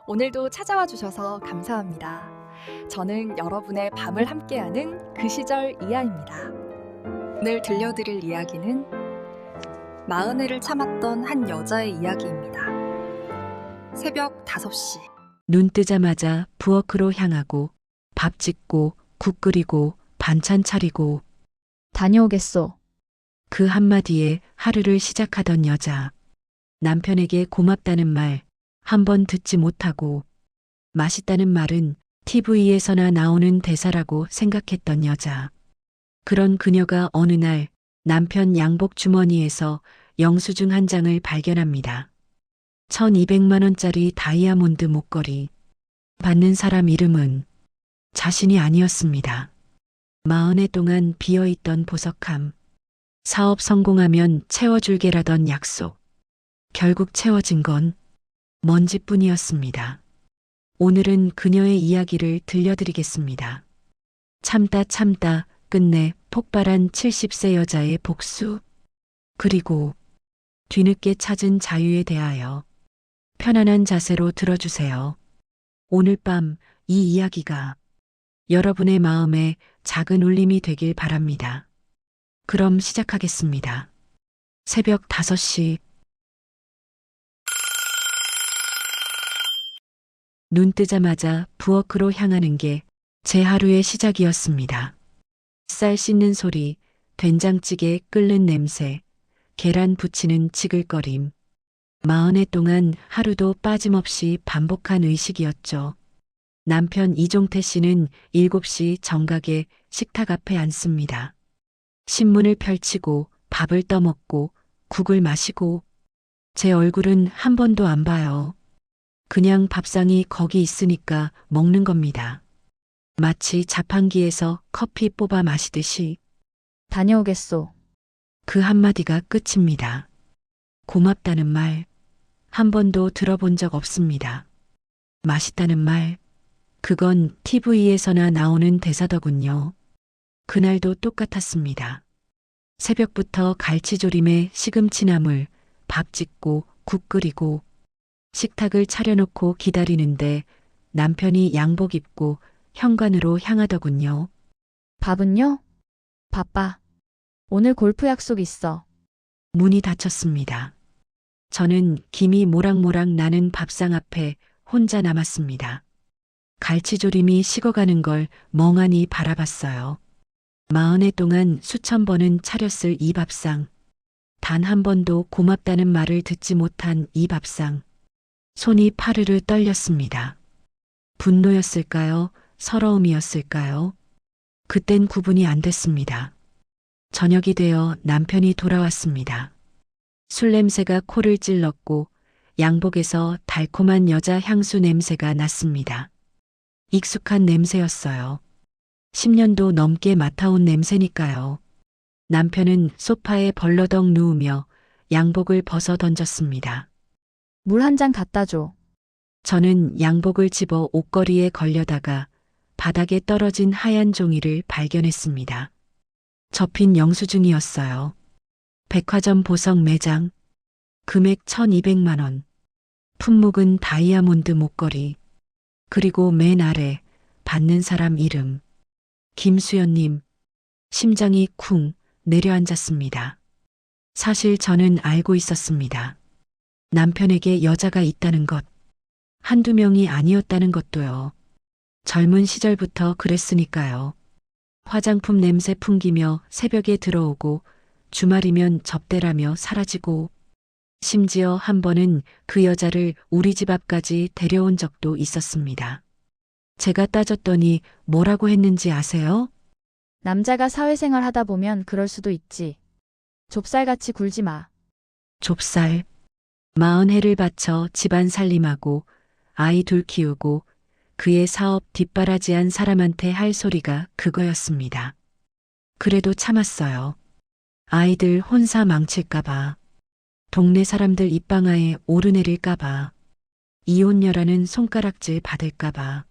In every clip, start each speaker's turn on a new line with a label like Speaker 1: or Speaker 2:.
Speaker 1: 오늘도 찾아와 주셔서 감사합니다. 저는 여러분의 밤을 함께하는 그 시절 이하입니다. 오늘 들려드릴 이야기는 마흔회를 참았던 한 여자의 이야기입니다. 새벽 5시.
Speaker 2: 눈 뜨자마자 부엌으로 향하고 밥 짓고 국 끓이고 반찬 차리고
Speaker 3: 다녀오겠소.
Speaker 2: 그 한마디에 하루를 시작하던 여자. 남편에게 고맙다는 말 한 번 듣지 못하고 맛있다는 말은 TV에서나 나오는 대사라고 생각했던 여자. 그런 그녀가 어느 날 남편 양복 주머니에서 영수증 한 장을 발견합니다. 1200만 원짜리 다이아몬드 목걸이. 받는 사람 이름은 자신이 아니었습니다. 40해 동안 비어있던 보석함. 사업 성공하면 채워줄게라던 약속. 결국 채워진 건 먼지뿐이었습니다. 오늘은 그녀의 이야기를 들려드리겠습니다. 참다 끝내 폭발한 70세 여자의 복수. 그리고 뒤늦게 찾은 자유에 대하여 편안한 자세로 들어주세요. 오늘 밤 이 이야기가 여러분의 마음에 작은 울림이 되길 바랍니다. 그럼 시작하겠습니다. 새벽 5시. 눈 뜨자마자 부엌으로 향하는 게 제 하루의 시작이었습니다. 쌀 씻는 소리, 된장찌개 끓는 냄새, 계란 부치는 지글거림. 40해 동안 하루도 빠짐없이 반복한 의식이었죠. 남편 이종태 씨는 7시 정각에 식탁 앞에 앉습니다. 신문을 펼치고 밥을 떠먹고 국을 마시고 제 얼굴은 한 번도 안 봐요. 그냥 밥상이 거기 있으니까 먹는 겁니다. 마치 자판기에서 커피 뽑아 마시듯이.
Speaker 3: 다녀오겠소.
Speaker 2: 그 한마디가 끝입니다. 고맙다는 말 한 번도 들어본 적 없습니다. 맛있다는 말, 그건 TV에서나 나오는 대사더군요. 그날도 똑같았습니다. 새벽부터 갈치조림에 시금치나물, 밥 짓고 국 끓이고 식탁을 차려놓고 기다리는데 남편이 양복 입고 현관으로 향하더군요.
Speaker 3: 밥은요? 바빠. 오늘 골프 약속 있어.
Speaker 2: 문이 닫혔습니다. 저는 김이 모락모락 나는 밥상 앞에 혼자 남았습니다. 갈치조림이 식어가는 걸 멍하니 바라봤어요. 40해 동안 수천 번은 차렸을 이 밥상. 단 한 번도 고맙다는 말을 듣지 못한 이 밥상. 손이 파르르 떨렸습니다. 분노였을까요? 서러움이었을까요? 그땐 구분이 안 됐습니다. 저녁이 되어 남편이 돌아왔습니다. 술 냄새가 코를 찔렀고 양복에서 달콤한 여자 향수 냄새가 났습니다. 익숙한 냄새였어요. 10년도 넘게 맡아온 냄새니까요. 남편은 소파에 벌러덩 누우며 양복을 벗어 던졌습니다.
Speaker 3: 물 한 잔 갖다 줘.
Speaker 2: 저는 양복을 집어 옷걸이에 걸려다가 바닥에 떨어진 하얀 종이를 발견했습니다. 접힌 영수증이었어요. 백화점 보석 매장. 금액 1200만 원. 품목은 다이아몬드 목걸이. 그리고 맨 아래 받는 사람 이름. 김수연님. 심장이 쿵 내려앉았습니다. 사실 저는 알고 있었습니다. 남편에게 여자가 있다는 것. 한두 명이 아니었다는 것도요. 젊은 시절부터 그랬으니까요. 화장품 냄새 풍기며 새벽에 들어오고 주말이면 접대라며 사라지고 심지어 한 번은 그 여자를 우리 집 앞까지 데려온 적도 있었습니다. 제가 따졌더니 뭐라고 했는지 아세요?
Speaker 3: 남자가 사회생활 하다 보면 그럴 수도 있지. 좁쌀같이 굴지 마.
Speaker 2: 좁쌀. 40해를 바쳐 집안 살림하고 아이 둘 키우고 그의 사업 뒷바라지한 사람한테 할 소리가 그거였습니다. 그래도 참았어요. 아이들 혼사 망칠까봐. 동네 사람들 입방아에 오르내릴까봐. 이혼녀라는 손가락질 받을까봐.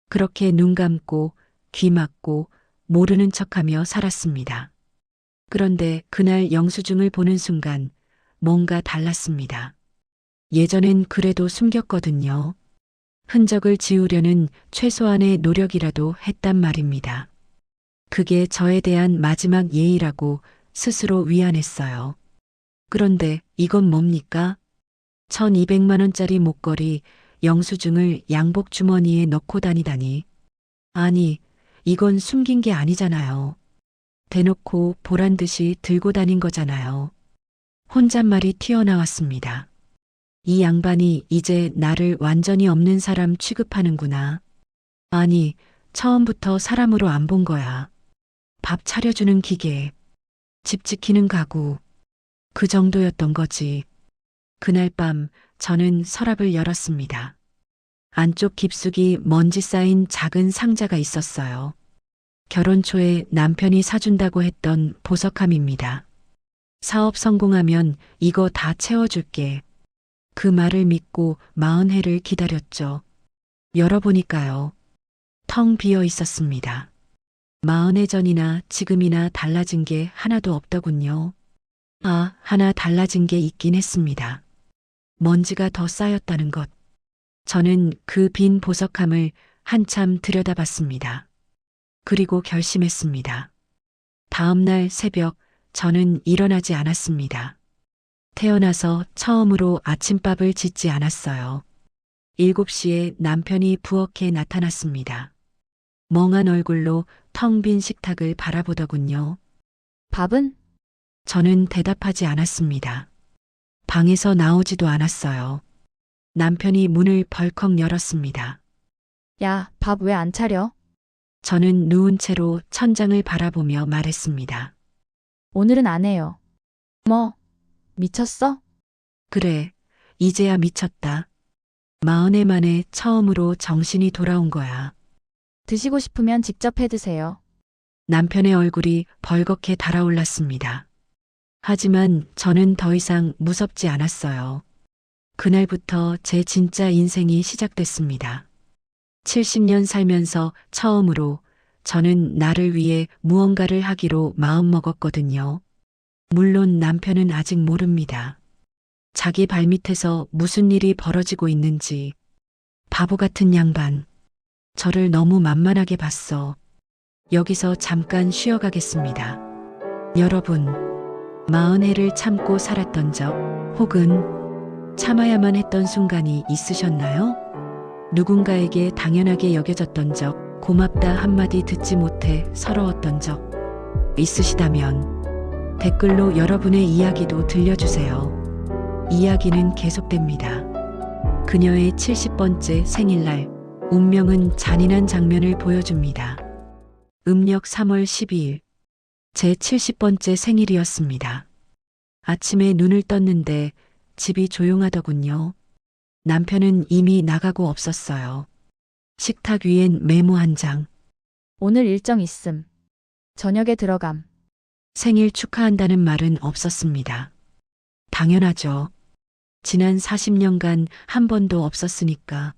Speaker 2: 그렇게 눈 감고 귀 막고 모르는 척하며 살았습니다. 그런데 그날 영수증을 보는 순간 뭔가 달랐습니다. 예전엔 그래도 숨겼거든요. 흔적을 지우려는 최소한의 노력이라도 했단 말입니다. 그게 저에 대한 마지막 예의라고 스스로 위안했어요. 그런데 이건 뭡니까? 1200만 원짜리 목걸이 영수증을 양복 주머니에 넣고 다니다니. 아니, 이건 숨긴 게 아니잖아요. 대놓고 보란 듯이 들고 다닌 거잖아요. 혼잣말이 튀어나왔습니다. 이 양반이 이제 나를 완전히 없는 사람 취급하는구나. 아니, 처음부터 사람으로 안 본 거야. 밥 차려주는 기계, 집 지키는 가구, 그 정도였던 거지. 그날 밤 저는 서랍을 열었습니다. 안쪽 깊숙이 먼지 쌓인 작은 상자가 있었어요. 결혼 초에 남편이 사준다고 했던 보석함입니다. 사업 성공하면 이거 다 채워줄게. 그 말을 믿고 40해를 기다렸죠. 열어보니까요. 텅 비어 있었습니다. 40해 전이나 지금이나 달라진 게 하나도 없더군요. 아, 하나 달라진 게 있긴 했습니다. 먼지가 더 쌓였다는 것. 저는 그 빈 보석함을 한참 들여다봤습니다. 그리고 결심했습니다. 다음 날 새벽 저는 일어나지 않았습니다. 태어나서 처음으로 아침밥을 짓지 않았어요. 7시에 남편이 부엌에 나타났습니다. 멍한 얼굴로 텅 빈 식탁을 바라보더군요.
Speaker 3: 밥은?
Speaker 2: 저는 대답하지 않았습니다. 방에서 나오지도 않았어요. 남편이 문을 벌컥 열었습니다.
Speaker 3: 야, 밥 왜 안 차려?
Speaker 2: 저는 누운 채로 천장을 바라보며 말했습니다.
Speaker 3: 오늘은 안 해요. 뭐, 미쳤어?
Speaker 2: 그래, 이제야 미쳤다. 40해 만에 처음으로 정신이 돌아온 거야.
Speaker 3: 드시고 싶으면 직접 해 드세요.
Speaker 2: 남편의 얼굴이 벌겋게 달아올랐습니다. 하지만 저는 더 이상 무섭지 않았어요. 그날부터 제 진짜 인생이 시작됐습니다. 70년 살면서 처음으로 저는 나를 위해 무언가를 하기로 마음먹었거든요. 물론 남편은 아직 모릅니다. 자기 발밑에서 무슨 일이 벌어지고 있는지. 바보 같은 양반. 저를 너무 만만하게 봤어. 여기서 잠깐 쉬어가겠습니다. 여러분, 40해를 참고 살았던 적, 혹은 참아야만 했던 순간이 있으셨나요? 누군가에게 당연하게 여겨졌던 적, 고맙다 한마디 듣지 못해 서러웠던 적 있으시다면 댓글로 여러분의 이야기도 들려주세요. 이야기는 계속됩니다. 그녀의 70번째 생일날, 운명은 잔인한 장면을 보여줍니다. 음력 3월 12일, 제 70번째 생일이었습니다. 아침에 눈을 떴는데 집이 조용하더군요. 남편은 이미 나가고 없었어요. 식탁 위엔 메모 한 장.
Speaker 3: 오늘 일정 있음. 저녁에 들어감.
Speaker 2: 생일 축하한다는 말은 없었습니다. 당연하죠. 지난 40년간 한 번도 없었으니까.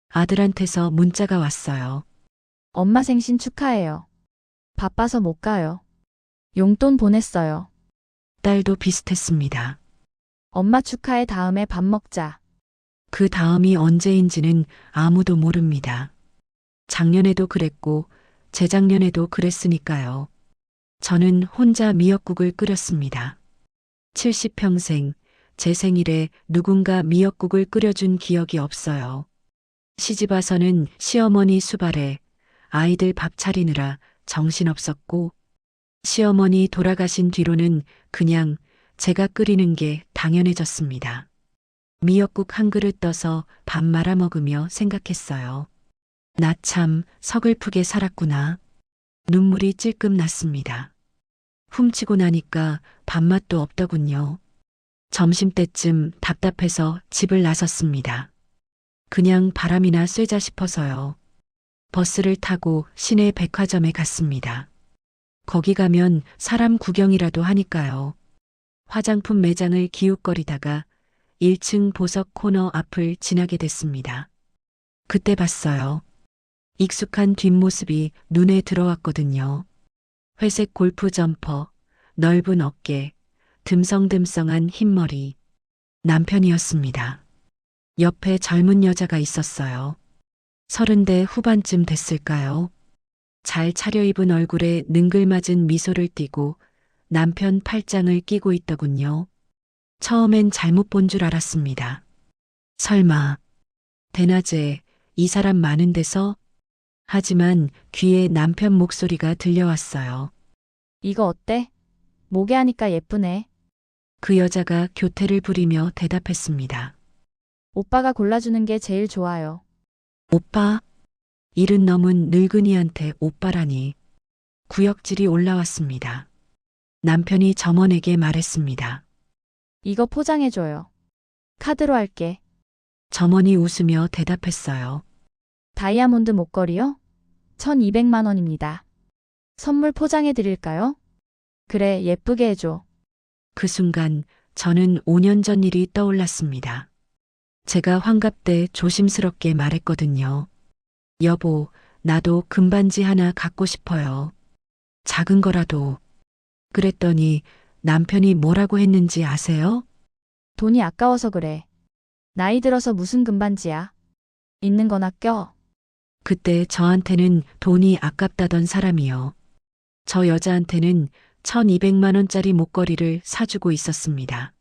Speaker 2: 아들한테서 문자가 왔어요.
Speaker 3: 엄마 생신 축하해요. 바빠서 못 가요. 용돈 보냈어요.
Speaker 2: 딸도 비슷했습니다.
Speaker 3: 엄마 축하해 다음에 밥 먹자.
Speaker 2: 그 다음이 언제인지는 아무도 모릅니다. 작년에도 그랬고 재작년에도 그랬으니까요. 저는 혼자 미역국을 끓였습니다. 70평생 제 생일에 누군가 미역국을 끓여준 기억이 없어요. 시집 와서는 시어머니 수발에 아이들 밥 차리느라 정신없었고, 시어머니 돌아가신 뒤로는 그냥 제가 끓이는 게 당연해졌습니다. 미역국 한 그릇 떠서 밥 말아 먹으며 생각했어요. 나 참 서글프게 살았구나. 눈물이 찔끔 났습니다. 훔치고 나니까 밥맛도 없더군요. 점심때쯤 답답해서 집을 나섰습니다. 그냥 바람이나 쐬자 싶어서요. 버스를 타고 시내 백화점에 갔습니다. 거기 가면 사람 구경이라도 하니까요. 화장품 매장을 기웃거리다가 1층 보석 코너 앞을 지나게 됐습니다. 그때 봤어요. 익숙한 뒷모습이 눈에 들어왔거든요. 회색 골프 점퍼, 넓은 어깨, 듬성듬성한 흰머리. 남편이었습니다. 옆에 젊은 여자가 있었어요. 30대 후반쯤 됐을까요? 잘 차려입은 얼굴에 능글맞은 미소를 띠고 남편 팔짱을 끼고 있더군요. 처음엔 잘못 본 줄 알았습니다. 설마, 대낮에 이 사람 많은 데서? 하지만 귀에 남편 목소리가 들려왔어요.
Speaker 3: 이거 어때? 목에 하니까 예쁘네.
Speaker 2: 그 여자가 교태를 부리며 대답했습니다.
Speaker 3: 오빠가 골라주는 게 제일 좋아요.
Speaker 2: 오빠? 일은 넘은 늙은이한테 오빠라니. 구역질이 올라왔습니다. 남편이 점원에게 말했습니다.
Speaker 3: 이거 포장해줘요. 카드로 할게.
Speaker 2: 점원이 웃으며 대답했어요.
Speaker 3: 다이아몬드 목걸이요? 1200만 원입니다. 선물 포장해 드릴까요? 그래, 예쁘게 해줘.
Speaker 2: 그 순간 저는 5년 전 일이 떠올랐습니다. 제가 환갑 때 조심스럽게 말했거든요. 여보, 나도 금반지 하나 갖고 싶어요. 작은 거라도. 그랬더니 남편이 뭐라고 했는지 아세요?
Speaker 3: 돈이 아까워서 그래. 나이 들어서 무슨 금반지야. 있는 거나 껴.
Speaker 2: 그때 저한테는 돈이 아깝다던 사람이요. 저 여자한테는 1200만 원짜리 목걸이를 사주고 있었습니다.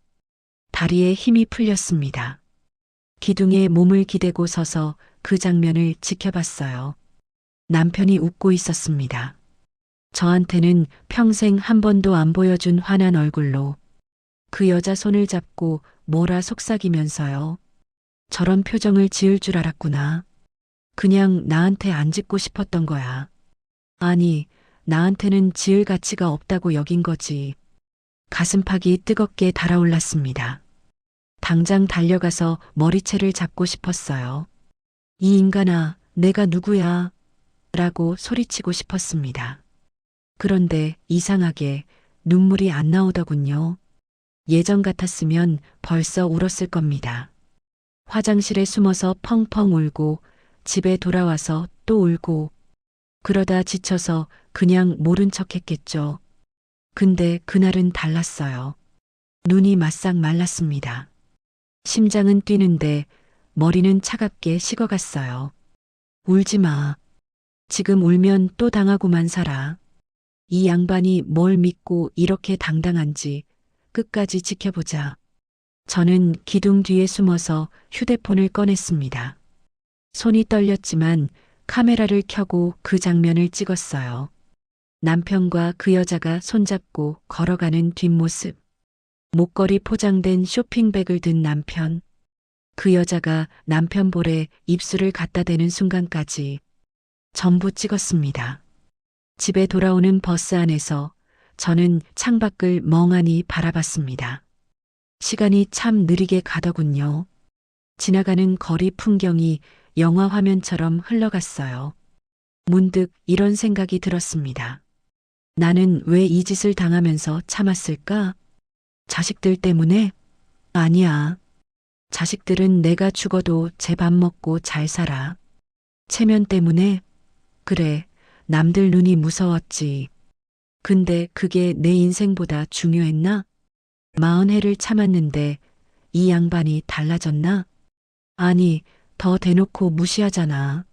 Speaker 2: 다리에 힘이 풀렸습니다. 기둥에 몸을 기대고 서서 그 장면을 지켜봤어요. 남편이 웃고 있었습니다. 저한테는 평생 한 번도 안 보여준 환한 얼굴로 그 여자 손을 잡고 뭐라 속삭이면서요. 저런 표정을 지을 줄 알았구나. 그냥 나한테 안 짓고 싶었던 거야. 아니, 나한테는 지을 가치가 없다고 여긴 거지. 가슴팍이 뜨겁게 달아올랐습니다. 당장 달려가서 머리채를 잡고 싶었어요. 이 인간아, 내가 누구야? 라고 소리치고 싶었습니다. 그런데 이상하게 눈물이 안 나오더군요. 예전 같았으면 벌써 울었을 겁니다. 화장실에 숨어서 펑펑 울고 집에 돌아와서 또 울고 그러다 지쳐서 그냥 모른 척 했겠죠. 근데 그날은 달랐어요. 눈이 바싹 말랐습니다. 심장은 뛰는데 머리는 차갑게 식어갔어요. 울지 마. 지금 울면 또 당하고만 살아. 이 양반이 뭘 믿고 이렇게 당당한지 끝까지 지켜보자. 저는 기둥 뒤에 숨어서 휴대폰을 꺼냈습니다. 손이 떨렸지만 카메라를 켜고 그 장면을 찍었어요. 남편과 그 여자가 손잡고 걸어가는 뒷모습. 목걸이 포장된 쇼핑백을 든 남편. 그 여자가 남편 볼에 입술을 갖다 대는 순간까지 전부 찍었습니다. 집에 돌아오는 버스 안에서 저는 창밖을 멍하니 바라봤습니다. 시간이 참 느리게 가더군요. 지나가는 거리 풍경이 영화 화면처럼 흘러갔어요. 문득 이런 생각이 들었습니다. 나는 왜 이 짓을 당하면서 참았을까? 자식들 때문에? 아니야. 자식들은 내가 죽어도 제 밥 먹고 잘 살아. 체면 때문에? 그래, 남들 눈이 무서웠지. 근데 그게 내 인생보다 중요했나? 40해를 참았는데 이 양반이 달라졌나? 아니, 더 대놓고 무시하잖아.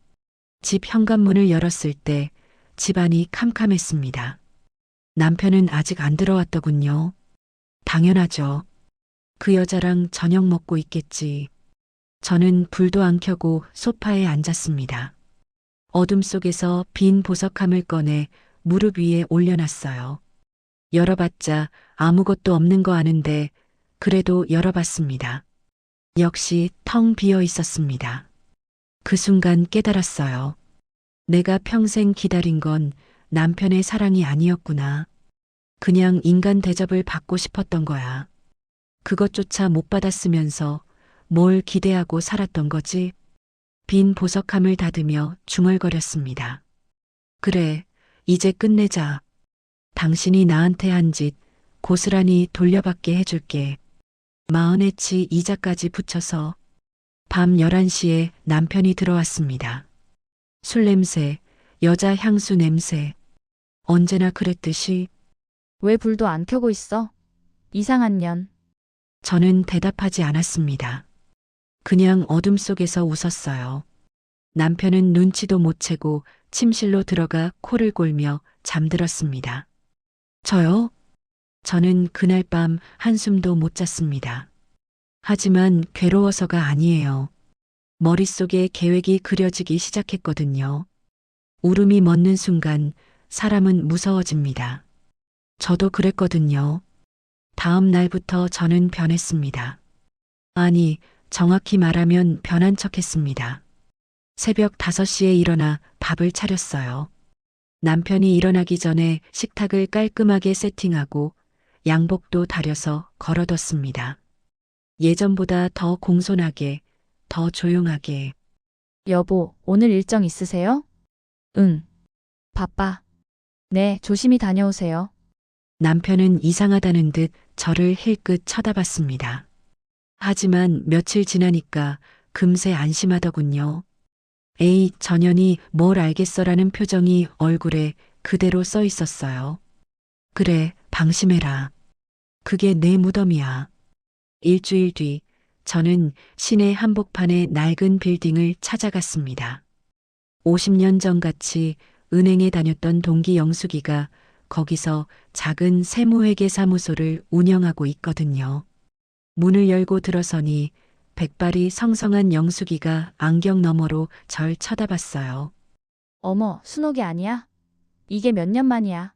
Speaker 2: 집 현관문을 열었을 때 집안이 캄캄했습니다. 남편은 아직 안 들어왔더군요. 당연하죠. 그 여자랑 저녁 먹고 있겠지. 저는 불도 안 켜고 소파에 앉았습니다. 어둠 속에서 빈 보석함을 꺼내 무릎 위에 올려놨어요. 열어봤자 아무것도 없는 거 아는데 그래도 열어봤습니다. 역시 텅 비어 있었습니다. 그 순간 깨달았어요. 내가 평생 기다린 건 남편의 사랑이 아니었구나. 그냥 인간 대접을 받고 싶었던 거야. 그것조차 못 받았으면서 뭘 기대하고 살았던 거지? 빈 보석함을 닫으며 중얼거렸습니다. 그래, 이제 끝내자. 당신이 나한테 한 짓 고스란히 돌려받게 해줄게. 40해치 이자까지 붙여서. 밤 11시에 남편이 들어왔습니다. 술 냄새, 여자 향수 냄새. 언제나 그랬듯이.
Speaker 3: 왜 불도 안 켜고 있어? 이상한 년.
Speaker 2: 저는 대답하지 않았습니다. 그냥 어둠 속에서 웃었어요. 남편은 눈치도 못 채고 침실로 들어가 코를 골며 잠들었습니다. 저요? 저는 그날 밤 한숨도 못 잤습니다. 하지만 괴로워서가 아니에요. 머릿속에 계획이 그려지기 시작했거든요. 울음이 멎는 순간 사람은 무서워집니다. 저도 그랬거든요. 다음 날부터 저는 변했습니다. 아니, 정확히 말하면 변한 척 했습니다. 새벽 5시에 일어나 밥을 차렸어요. 남편이 일어나기 전에 식탁을 깔끔하게 세팅하고 양복도 다려서 걸어뒀습니다. 예전보다 더 공손하게, 더 조용하게.
Speaker 3: 여보, 오늘 일정 있으세요? 응. 바빠. 네, 조심히 다녀오세요.
Speaker 2: 남편은 이상하다는 듯 저를 힐끗 쳐다봤습니다. 하지만 며칠 지나니까 금세 안심하더군요. 에이, 전현이 뭘 알겠어라는 표정이 얼굴에 그대로 써 있었어요. 그래, 방심해라. 그게 내 무덤이야. 일주일 뒤, 저는 시내 한복판의 낡은 빌딩을 찾아갔습니다. 50년 전 같이 은행에 다녔던 동기 영숙이가 거기서 작은 세무회계 사무소를 운영하고 있거든요. 문을 열고 들어서니 백발이 성성한 영숙이가 안경 너머로 절 쳐다봤어요.
Speaker 3: 어머, 순옥이 아니야? 이게 몇 년 만이야.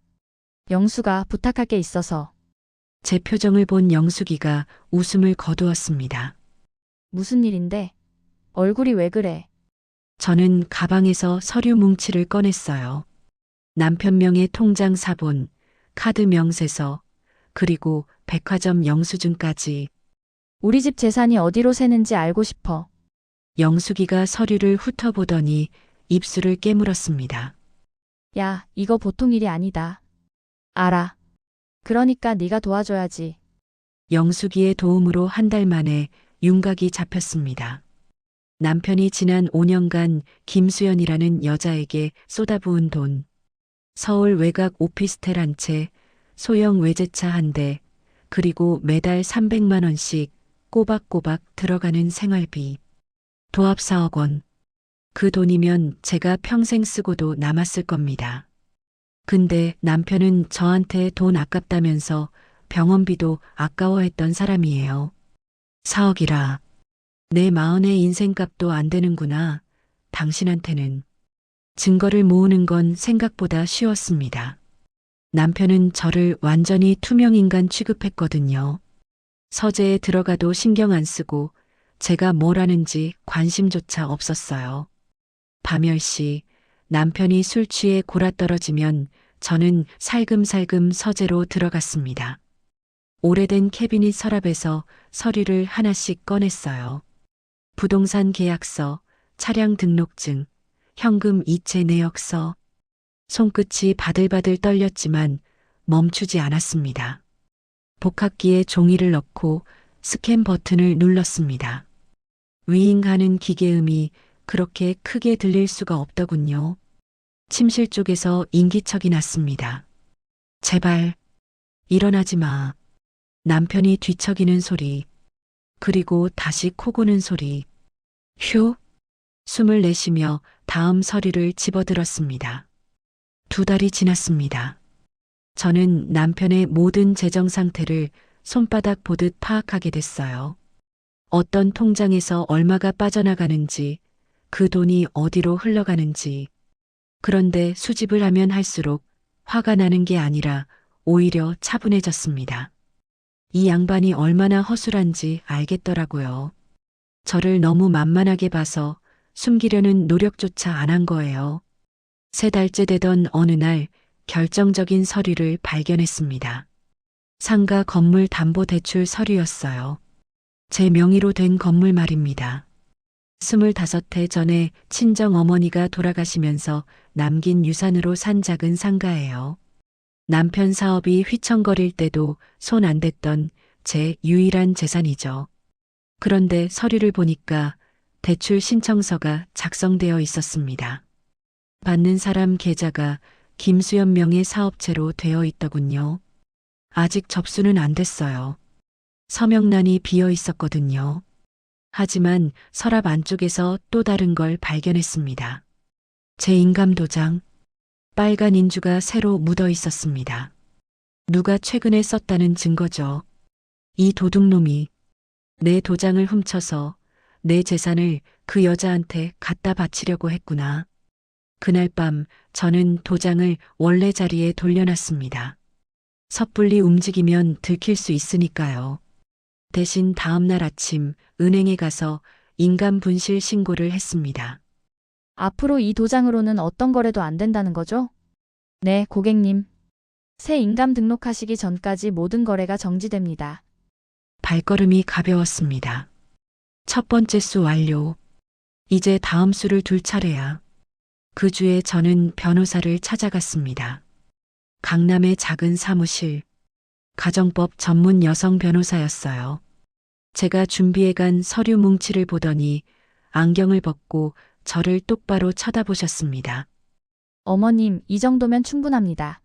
Speaker 3: 영수가 부탁할 게 있어서.
Speaker 2: 제 표정을 본 영숙이가 웃음을 거두었습니다.
Speaker 3: 무슨 일인데? 얼굴이 왜 그래?
Speaker 2: 저는 가방에서 서류 뭉치를 꺼냈어요. 남편 명의 통장 사본, 카드 명세서, 그리고 백화점 영수증까지.
Speaker 3: 우리 집 재산이 어디로 새는지 알고 싶어.
Speaker 2: 영숙이가 서류를 훑어보더니 입술을 깨물었습니다.
Speaker 3: 야, 이거 보통 일이 아니다. 알아. 그러니까 네가 도와줘야지.
Speaker 2: 영숙이의 도움으로 한 달 만에 윤곽이 잡혔습니다. 남편이 지난 5년간 김수연이라는 여자에게 쏟아부은 돈, 서울 외곽 오피스텔 한 채, 소형 외제차 한 대, 그리고 매달 300만 원씩 꼬박꼬박 들어가는 생활비. 도합 4억 원. 그 돈이면 제가 평생 쓰고도 남았을 겁니다. 근데 남편은 저한테 돈 아깝다면서 병원비도 아까워했던 사람이에요. 4억이라. 내 마흔의 인생값도 안 되는구나. 당신한테는. 증거를 모으는 건 생각보다 쉬웠습니다. 남편은 저를 완전히 투명인간 취급했거든요. 서재에 들어가도 신경 안 쓰고 제가 뭘 하는지 관심조차 없었어요. 밤 10시 남편이 술 취해 골아떨어지면 저는 살금살금 서재로 들어갔습니다. 오래된 캐비닛 서랍에서 서류를 하나씩 꺼냈어요. 부동산 계약서, 차량 등록증, 현금 이체 내역서. 손끝이 바들바들 떨렸지만 멈추지 않았습니다. 복합기에 종이를 넣고 스캔 버튼을 눌렀습니다. 윙하는 기계음이 그렇게 크게 들릴 수가 없더군요. 침실 쪽에서 인기척이 났습니다. 제발, 일어나지 마. 남편이 뒤척이는 소리, 그리고 다시 코 고는 소리. 휴, 숨을 내쉬며 다음 서류를 집어들었습니다. 2달이 지났습니다. 저는 남편의 모든 재정 상태를 손바닥 보듯 파악하게 됐어요. 어떤 통장에서 얼마가 빠져나가는지, 그 돈이 어디로 흘러가는지. 그런데 수집을 하면 할수록 화가 나는 게 아니라 오히려 차분해졌습니다. 이 양반이 얼마나 허술한지 알겠더라고요. 저를 너무 만만하게 봐서 숨기려는 노력조차 안 한 거예요. 3달째 되던 어느 날 결정적인 서류를 발견했습니다. 상가 건물 담보대출 서류였어요. 제 명의로 된 건물 말입니다. 25해 전에 친정 어머니가 돌아가시면서 남긴 유산으로 산 작은 상가예요. 남편 사업이 휘청거릴 때도 손 안 댔던 제 유일한 재산이죠. 그런데 서류를 보니까 대출 신청서가 작성되어 있었습니다. 받는 사람 계좌가 김수연 명의 사업체로 되어 있더군요. 아직 접수는 안 됐어요. 서명란이 비어 있었거든요. 하지만 서랍 안쪽에서 또 다른 걸 발견했습니다. 제 인감도장, 빨간 인주가 새로 묻어 있었습니다. 누가 최근에 썼다는 증거죠. 이 도둑놈이 내 도장을 훔쳐서 내 재산을 그 여자한테 갖다 바치려고 했구나. 그날 밤 저는 도장을 원래 자리에 돌려놨습니다. 섣불리 움직이면 들킬 수 있으니까요. 대신 다음날 아침 은행에 가서 인감 분실 신고를 했습니다.
Speaker 3: 앞으로 이 도장으로는 어떤 거래도 안 된다는 거죠? 네, 고객님. 새 인감 등록하시기 전까지 모든 거래가 정지됩니다.
Speaker 2: 발걸음이 가벼웠습니다. 첫 번째 수 완료. 이제 다음 수를 둘 차례야. 그 주에 저는 변호사를 찾아갔습니다. 강남의 작은 사무실. 가정법 전문 여성 변호사였어요. 제가 준비해간 서류 뭉치를 보더니 안경을 벗고 저를 똑바로 쳐다보셨습니다.
Speaker 3: 어머님, 이 정도면 충분합니다.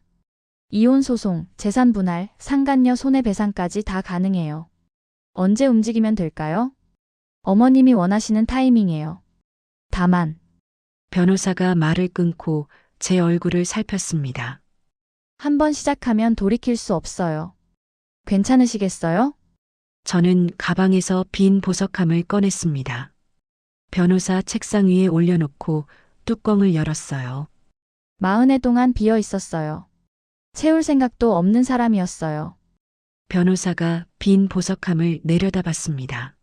Speaker 3: 이혼 소송, 재산 분할, 상간녀 손해배상까지 다 가능해요. 언제 움직이면 될까요? 어머님이 원하시는 타이밍이에요. 다만,
Speaker 2: 변호사가 말을 끊고 제 얼굴을 살폈습니다.
Speaker 3: 한번 시작하면 돌이킬 수 없어요. 괜찮으시겠어요?
Speaker 2: 저는 가방에서 빈 보석함을 꺼냈습니다. 변호사 책상 위에 올려놓고 뚜껑을 열었어요.
Speaker 3: 40해 동안 비어 있었어요. 채울 생각도 없는 사람이었어요.
Speaker 2: 변호사가 빈 보석함을 내려다봤습니다.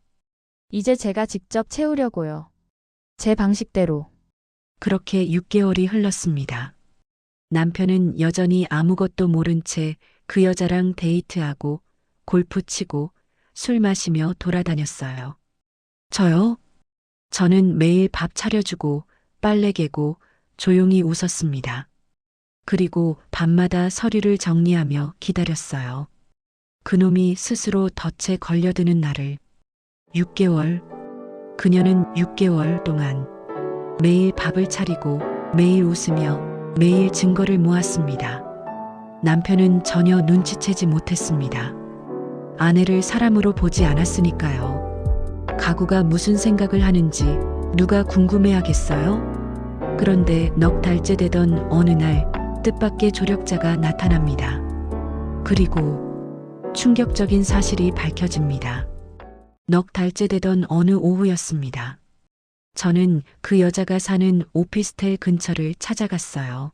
Speaker 3: 이제 제가 직접 채우려고요. 제 방식대로.
Speaker 2: 그렇게 6개월이 흘렀습니다. 남편은 여전히 아무것도 모른 채 그 여자랑 데이트하고 골프 치고 술 마시며 돌아다녔어요. 저요? 저는 매일 밥 차려주고 빨래 개고 조용히 웃었습니다. 그리고 밤마다 서류를 정리하며 기다렸어요. 그놈이 스스로 덫에 걸려드는 날을. 6개월. 그녀는 6개월 동안 매일 밥을 차리고 매일 웃으며 매일 증거를 모았습니다. 남편은 전혀 눈치채지 못했습니다. 아내를 사람으로 보지 않았으니까요. 가구가 무슨 생각을 하는지 누가 궁금해하겠어요? 그런데 넉 달째 되던 어느 날 뜻밖의 조력자가 나타납니다. 그리고 충격적인 사실이 밝혀집니다. 넉 달째 되던 어느 오후였습니다. 저는 그 여자가 사는 오피스텔 근처를 찾아갔어요.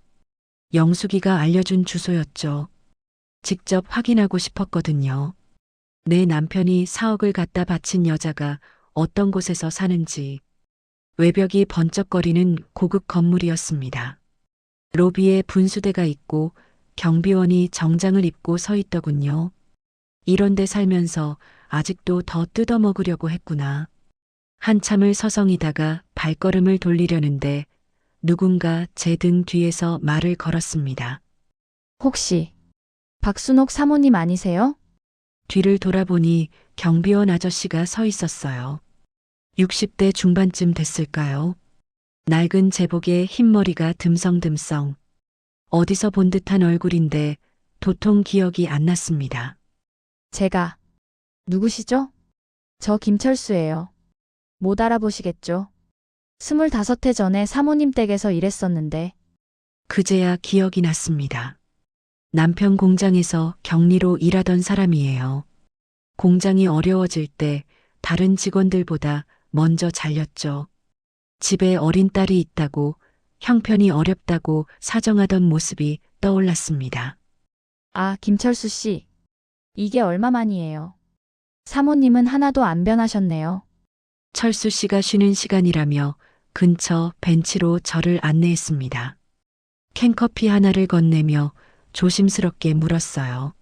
Speaker 2: 영숙이가 알려준 주소였죠. 직접 확인하고 싶었거든요. 내 남편이 4억을 갖다 바친 여자가 어떤 곳에서 사는지. 외벽이 번쩍거리는 고급 건물이었습니다. 로비에 분수대가 있고 경비원이 정장을 입고 서 있더군요. 이런 데 살면서 아직도 더 뜯어먹으려고 했구나. 한참을 서성이다가 발걸음을 돌리려는데 누군가 제 등 뒤에서 말을 걸었습니다.
Speaker 3: 혹시 박순옥 사모님 아니세요?
Speaker 2: 뒤를 돌아보니 경비원 아저씨가 서 있었어요. 60대 중반쯤 됐을까요? 낡은 제복에 흰머리가 듬성듬성. 어디서 본 듯한 얼굴인데 도통 기억이 안 났습니다.
Speaker 3: 제가. 누구시죠? 저 김철수예요. 못 알아보시겠죠? 25해 전에 사모님 댁에서 일했었는데
Speaker 2: 그제야 기억이 났습니다. 남편 공장에서 격리로 일하던 사람이에요. 공장이 어려워질 때 다른 직원들보다 먼저 잘렸죠. 집에 어린 딸이 있다고 형편이 어렵다고 사정하던 모습이 떠올랐습니다.
Speaker 3: 아, 김철수 씨. 이게 얼마만이에요? 사모님은 하나도 안 변하셨네요.
Speaker 2: 철수 씨가 쉬는 시간이라며 근처 벤치로 저를 안내했습니다. 캔커피 하나를 건네며 조심스럽게 물었어요.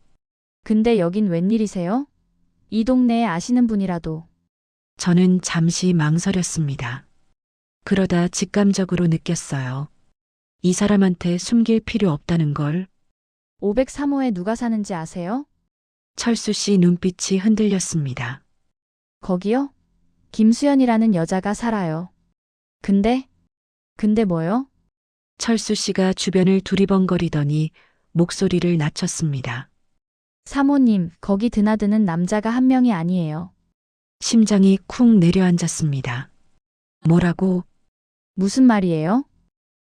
Speaker 3: 근데 여긴 웬일이세요? 이 동네에 아시는 분이라도.
Speaker 2: 저는 잠시 망설였습니다. 그러다 직감적으로 느꼈어요. 이 사람한테 숨길 필요 없다는 걸.
Speaker 3: 503호에 누가 사는지 아세요?
Speaker 2: 철수 씨 눈빛이 흔들렸습니다.
Speaker 3: 거기요? 김수연이라는 여자가 살아요. 근데 뭐요?
Speaker 2: 철수 씨가 주변을 두리번거리더니 목소리를 낮췄습니다.
Speaker 3: 사모님, 거기 드나드는 남자가 한 명이 아니에요.
Speaker 2: 심장이 쿵 내려앉았습니다. 뭐라고?
Speaker 3: 무슨 말이에요?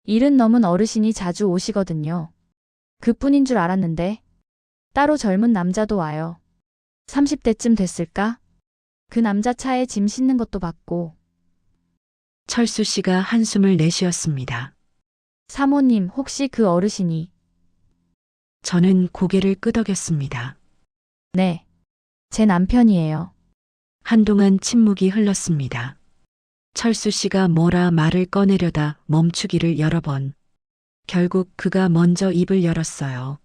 Speaker 3: 일은 넘은 어르신이 자주 오시거든요. 그뿐인 줄 알았는데 따로 젊은 남자도 와요. 30대쯤 됐을까? 그 남자 차에 짐 싣는 것도 봤고.
Speaker 2: 철수 씨가 한숨을 내쉬었습니다.
Speaker 3: 사모님, 혹시 그 어르신이?
Speaker 2: 저는 고개를 끄덕였습니다.
Speaker 3: 네. 제 남편이에요.
Speaker 2: 한동안 침묵이 흘렀습니다. 철수 씨가 뭐라 말을 꺼내려다 멈추기를 여러 번. 결국 그가 먼저 입을 열었어요.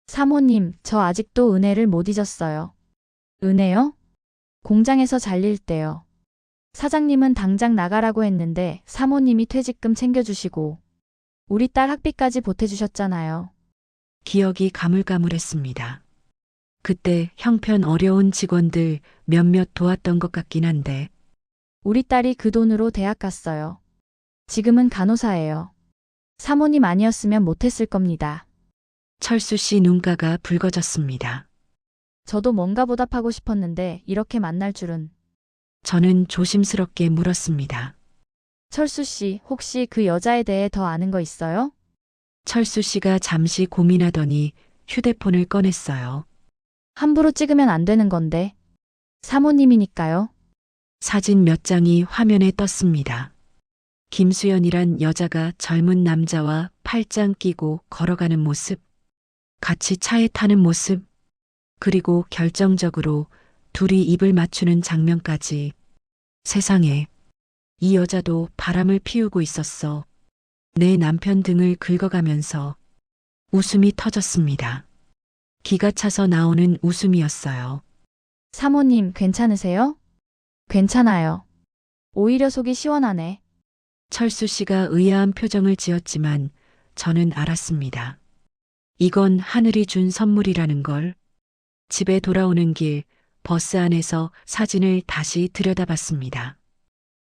Speaker 3: 사모님, 저 아직도 은혜를 못 잊었어요. 은혜요? 공장에서 잘릴 때요. 사장님은 당장 나가라고 했는데 사모님이 퇴직금 챙겨주시고 우리 딸 학비까지 보태주셨잖아요.
Speaker 2: 기억이 가물가물했습니다. 그때 형편 어려운 직원들 몇몇 도왔던 것 같긴 한데
Speaker 3: 우리 딸이 그 돈으로 대학 갔어요. 지금은 간호사예요. 사모님 아니었으면 못했을 겁니다.
Speaker 2: 철수 씨 눈가가 붉어졌습니다.
Speaker 3: 저도 뭔가 보답하고 싶었는데 이렇게 만날 줄은.
Speaker 2: 저는 조심스럽게 물었습니다.
Speaker 3: 철수 씨, 혹시 그 여자에 대해 더 아는 거 있어요?
Speaker 2: 철수 씨가 잠시 고민하더니 휴대폰을 꺼냈어요.
Speaker 3: 함부로 찍으면 안 되는 건데. 사모님이니까요.
Speaker 2: 사진 몇 장이 화면에 떴습니다. 김수연이란 여자가 젊은 남자와 팔짱 끼고 걸어가는 모습, 같이 차에 타는 모습, 그리고 결정적으로 둘이 입을 맞추는 장면까지. 세상에, 이 여자도 바람을 피우고 있었어. 내 남편 등을 긁어가면서 웃음이 터졌습니다. 기가 차서 나오는 웃음이었어요.
Speaker 3: 사모님, 괜찮으세요? 괜찮아요. 오히려 속이 시원하네.
Speaker 2: 철수 씨가 의아한 표정을 지었지만 저는 알았습니다. 이건 하늘이 준 선물이라는 걸. 집에 돌아오는 길 버스 안에서 사진을 다시 들여다봤습니다.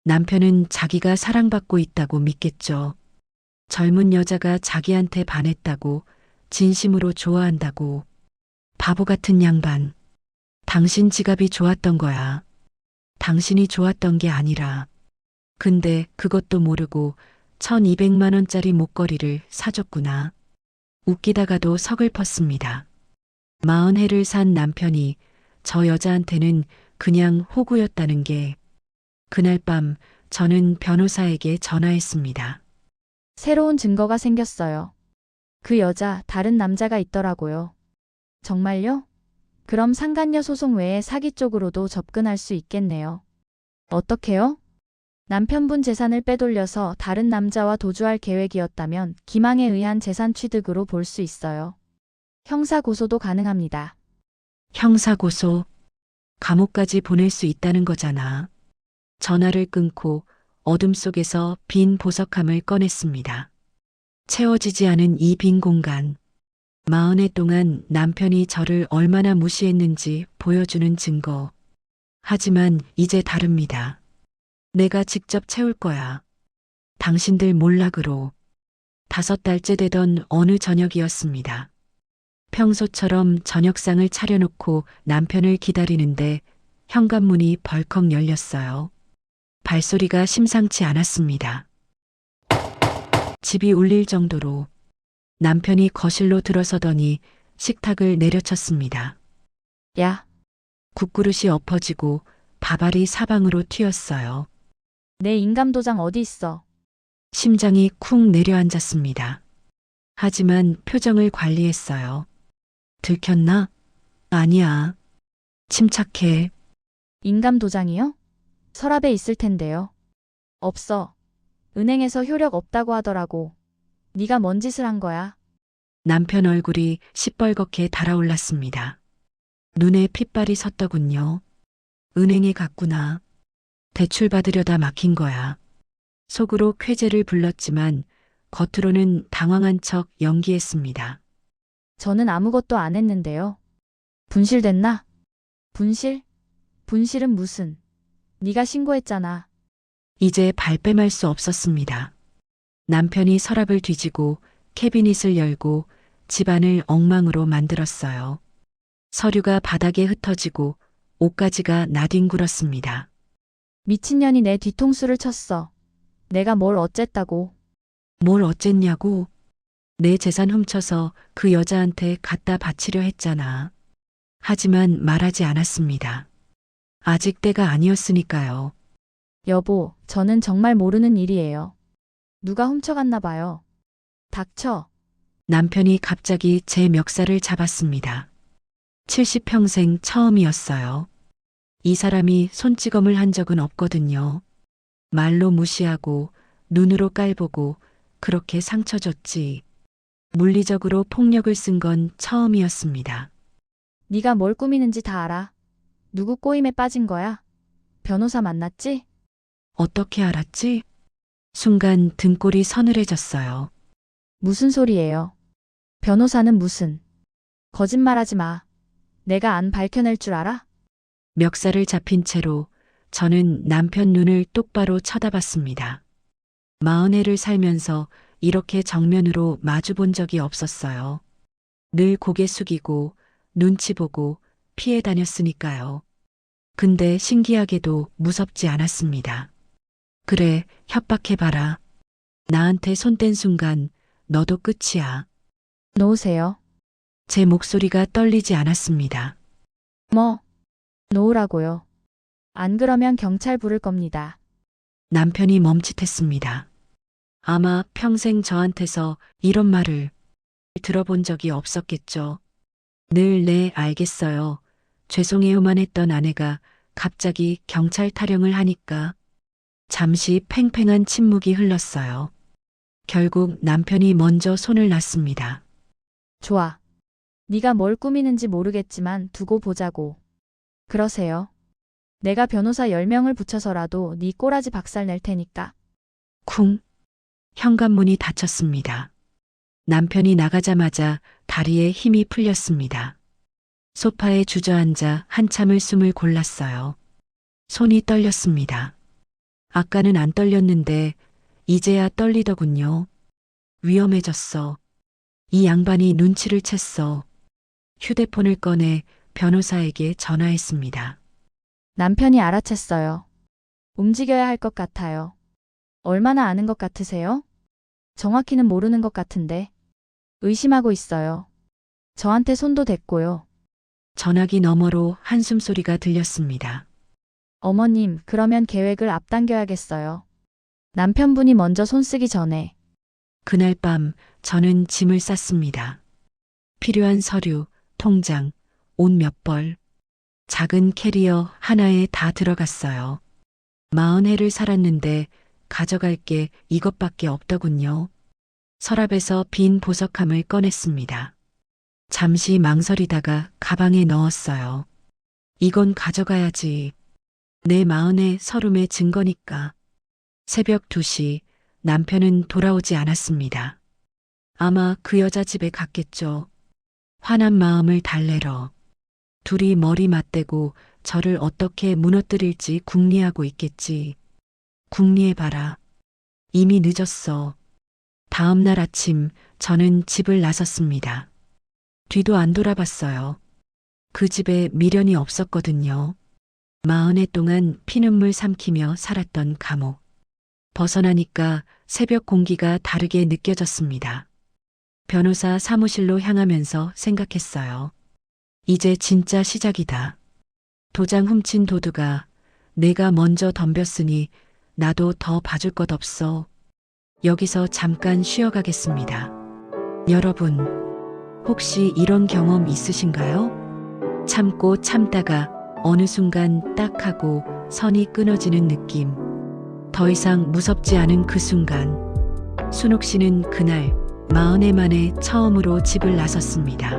Speaker 2: 남편은 자기가 사랑받고 있다고 믿겠죠. 젊은 여자가 자기한테 반했다고, 진심으로 좋아한다고. 바보 같은 양반. 당신 지갑이 좋았던 거야. 당신이 좋았던 게 아니라. 근데 그것도 모르고 1200만 원짜리 목걸이를 사줬구나. 웃기다가도 서글펐습니다. 40해를 산 남편이 저 여자한테는 그냥 호구였다는 게. 그날 밤 저는 변호사에게 전화했습니다.
Speaker 3: 새로운 증거가 생겼어요. 그 여자 다른 남자가 있더라고요. 정말요? 그럼 상간녀 소송 외에 사기 쪽으로도 접근할 수 있겠네요. 어떻게요? 남편분 재산을 빼돌려서 다른 남자와 도주할 계획이었다면 기망에 의한 재산 취득으로 볼 수 있어요. 형사 고소도 가능합니다.
Speaker 2: 형사고소, 감옥까지 보낼 수 있다는 거잖아. 전화를 끊고 어둠 속에서 빈 보석함을 꺼냈습니다. 채워지지 않은 이 빈 공간. 40해 동안 남편이 저를 얼마나 무시했는지 보여주는 증거. 하지만 이제 다릅니다. 내가 직접 채울 거야. 당신들 몰락으로. 5달째 되던 어느 저녁이었습니다. 평소처럼 저녁상을 차려놓고 남편을 기다리는데 현관문이 벌컥 열렸어요. 발소리가 심상치 않았습니다. 집이 울릴 정도로. 남편이 거실로 들어서더니 식탁을 내려쳤습니다.
Speaker 3: 야,
Speaker 2: 국그릇이 엎어지고 밥알이 사방으로 튀었어요.
Speaker 3: 내 인감도장 어디 있어?
Speaker 2: 심장이 쿵 내려앉았습니다. 하지만 표정을 관리했어요. 들켰나? 아니야. 침착해.
Speaker 3: 인감도장이요? 서랍에 있을 텐데요. 없어. 은행에서 효력 없다고 하더라고. 네가 뭔 짓을 한 거야?
Speaker 2: 남편 얼굴이 시뻘겋게 달아올랐습니다. 눈에 핏발이 섰더군요. 은행에 갔구나. 대출 받으려다 막힌 거야. 속으로 쾌재를 불렀지만 겉으로는 당황한 척 연기했습니다.
Speaker 3: 저는 아무것도 안 했는데요. 분실됐나? 분실? 분실은 무슨? 네가 신고했잖아.
Speaker 2: 이제 발뺌할 수 없었습니다. 남편이 서랍을 뒤지고 캐비닛을 열고 집안을 엉망으로 만들었어요. 서류가 바닥에 흩어지고 옷가지가 나뒹굴었습니다.
Speaker 3: 미친년이 내 뒤통수를 쳤어. 내가 뭘 어쨌다고.
Speaker 2: 뭘 어쨌냐고? 내 재산 훔쳐서 그 여자한테 갖다 바치려 했잖아. 하지만 말하지 않았습니다. 아직 때가 아니었으니까요.
Speaker 3: 여보, 저는 정말 모르는 일이에요. 누가 훔쳐갔나 봐요. 닥쳐.
Speaker 2: 남편이 갑자기 제 멱살을 잡았습니다. 70평생 처음이었어요. 이 사람이 손찌검을 한 적은 없거든요. 말로 무시하고 눈으로 깔보고 그렇게 상처 줬지. 물리적으로 폭력을 쓴 건 처음이었습니다.
Speaker 3: 네가 뭘 꾸미는지 다 알아. 누구 꼬임에 빠진 거야? 변호사 만났지?
Speaker 2: 어떻게 알았지? 순간 등골이 서늘해졌어요.
Speaker 3: 무슨 소리예요? 변호사는 무슨. 거짓말하지 마. 내가 안 밝혀낼 줄 알아?
Speaker 2: 멱살을 잡힌 채로 저는 남편 눈을 똑바로 쳐다봤습니다. 40해를 살면서 이렇게 정면으로 마주본 적이 없었어요. 늘 고개 숙이고 눈치 보고 피해 다녔으니까요. 근데 신기하게도 무섭지 않았습니다. 그래, 협박해봐라. 나한테 손 댄 순간 너도 끝이야.
Speaker 3: 놓으세요.
Speaker 2: 제 목소리가 떨리지 않았습니다.
Speaker 3: 뭐? 놓으라고요. 안 그러면 경찰 부를 겁니다.
Speaker 2: 남편이 멈칫했습니다. 아마 평생 저한테서 이런 말을 들어본 적이 없었겠죠. 늘 네, 알겠어요. 죄송해요만 했던 아내가 갑자기 경찰 타령을 하니까 잠시 팽팽한 침묵이 흘렀어요. 결국 남편이 먼저 손을 놨습니다.
Speaker 3: 좋아. 네가 뭘 꾸미는지 모르겠지만 두고 보자고. 그러세요. 내가 변호사 10명을 붙여서라도 네 꼬라지 박살 낼 테니까.
Speaker 2: 쿵. 현관문이 닫혔습니다. 남편이 나가자마자 다리에 힘이 풀렸습니다. 소파에 주저앉아 한참을 숨을 골랐어요. 손이 떨렸습니다. 아까는 안 떨렸는데 이제야 떨리더군요. 위험해졌어. 이 양반이 눈치를 챘어. 휴대폰을 꺼내 변호사에게 전화했습니다.
Speaker 3: 남편이 알아챘어요. 움직여야 할 것 같아요. 얼마나 아는 것 같으세요? 정확히는 모르는 것 같은데. 의심하고 있어요. 저한테 손도 댔고요.
Speaker 2: 전화기 너머로 한숨 소리가 들렸습니다.
Speaker 3: 어머님, 그러면 계획을 앞당겨야겠어요. 남편분이 먼저 손 쓰기 전에.
Speaker 2: 그날 밤 저는 짐을 쌌습니다. 필요한 서류, 통장, 옷 몇 벌, 작은 캐리어 하나에 다 들어갔어요. 40해를 살았는데 가져갈 게 이것밖에 없더군요. 서랍에서 빈 보석함을 꺼냈습니다. 잠시 망설이다가 가방에 넣었어요. 이건 가져가야지. 내 40의 서름의 증거니까. 새벽 2시 남편은 돌아오지 않았습니다. 아마 그 여자 집에 갔겠죠. 화난 마음을 달래러. 둘이 머리 맞대고 저를 어떻게 무너뜨릴지 궁리하고 있겠지. 궁리해봐라. 이미 늦었어. 다음 날 아침 저는 집을 나섰습니다. 뒤도 안 돌아봤어요. 그 집에 미련이 없었거든요. 40해 동안 피눈물 삼키며 살았던 감옥. 벗어나니까 새벽 공기가 다르게 느껴졌습니다. 변호사 사무실로 향하면서 생각했어요. 이제 진짜 시작이다. 도장 훔친 도두가 내가 먼저 덤볐으니 나도 더 봐줄 것 없어. 여기서 잠깐 쉬어가겠습니다. 여러분, 혹시 이런 경험 있으신가요? 참고 참다가 어느 순간 딱 하고 선이 끊어지는 느낌. 더 이상 무섭지 않은 그 순간. 순옥 씨는 그날 40해 만에 처음으로 집을 나섰습니다.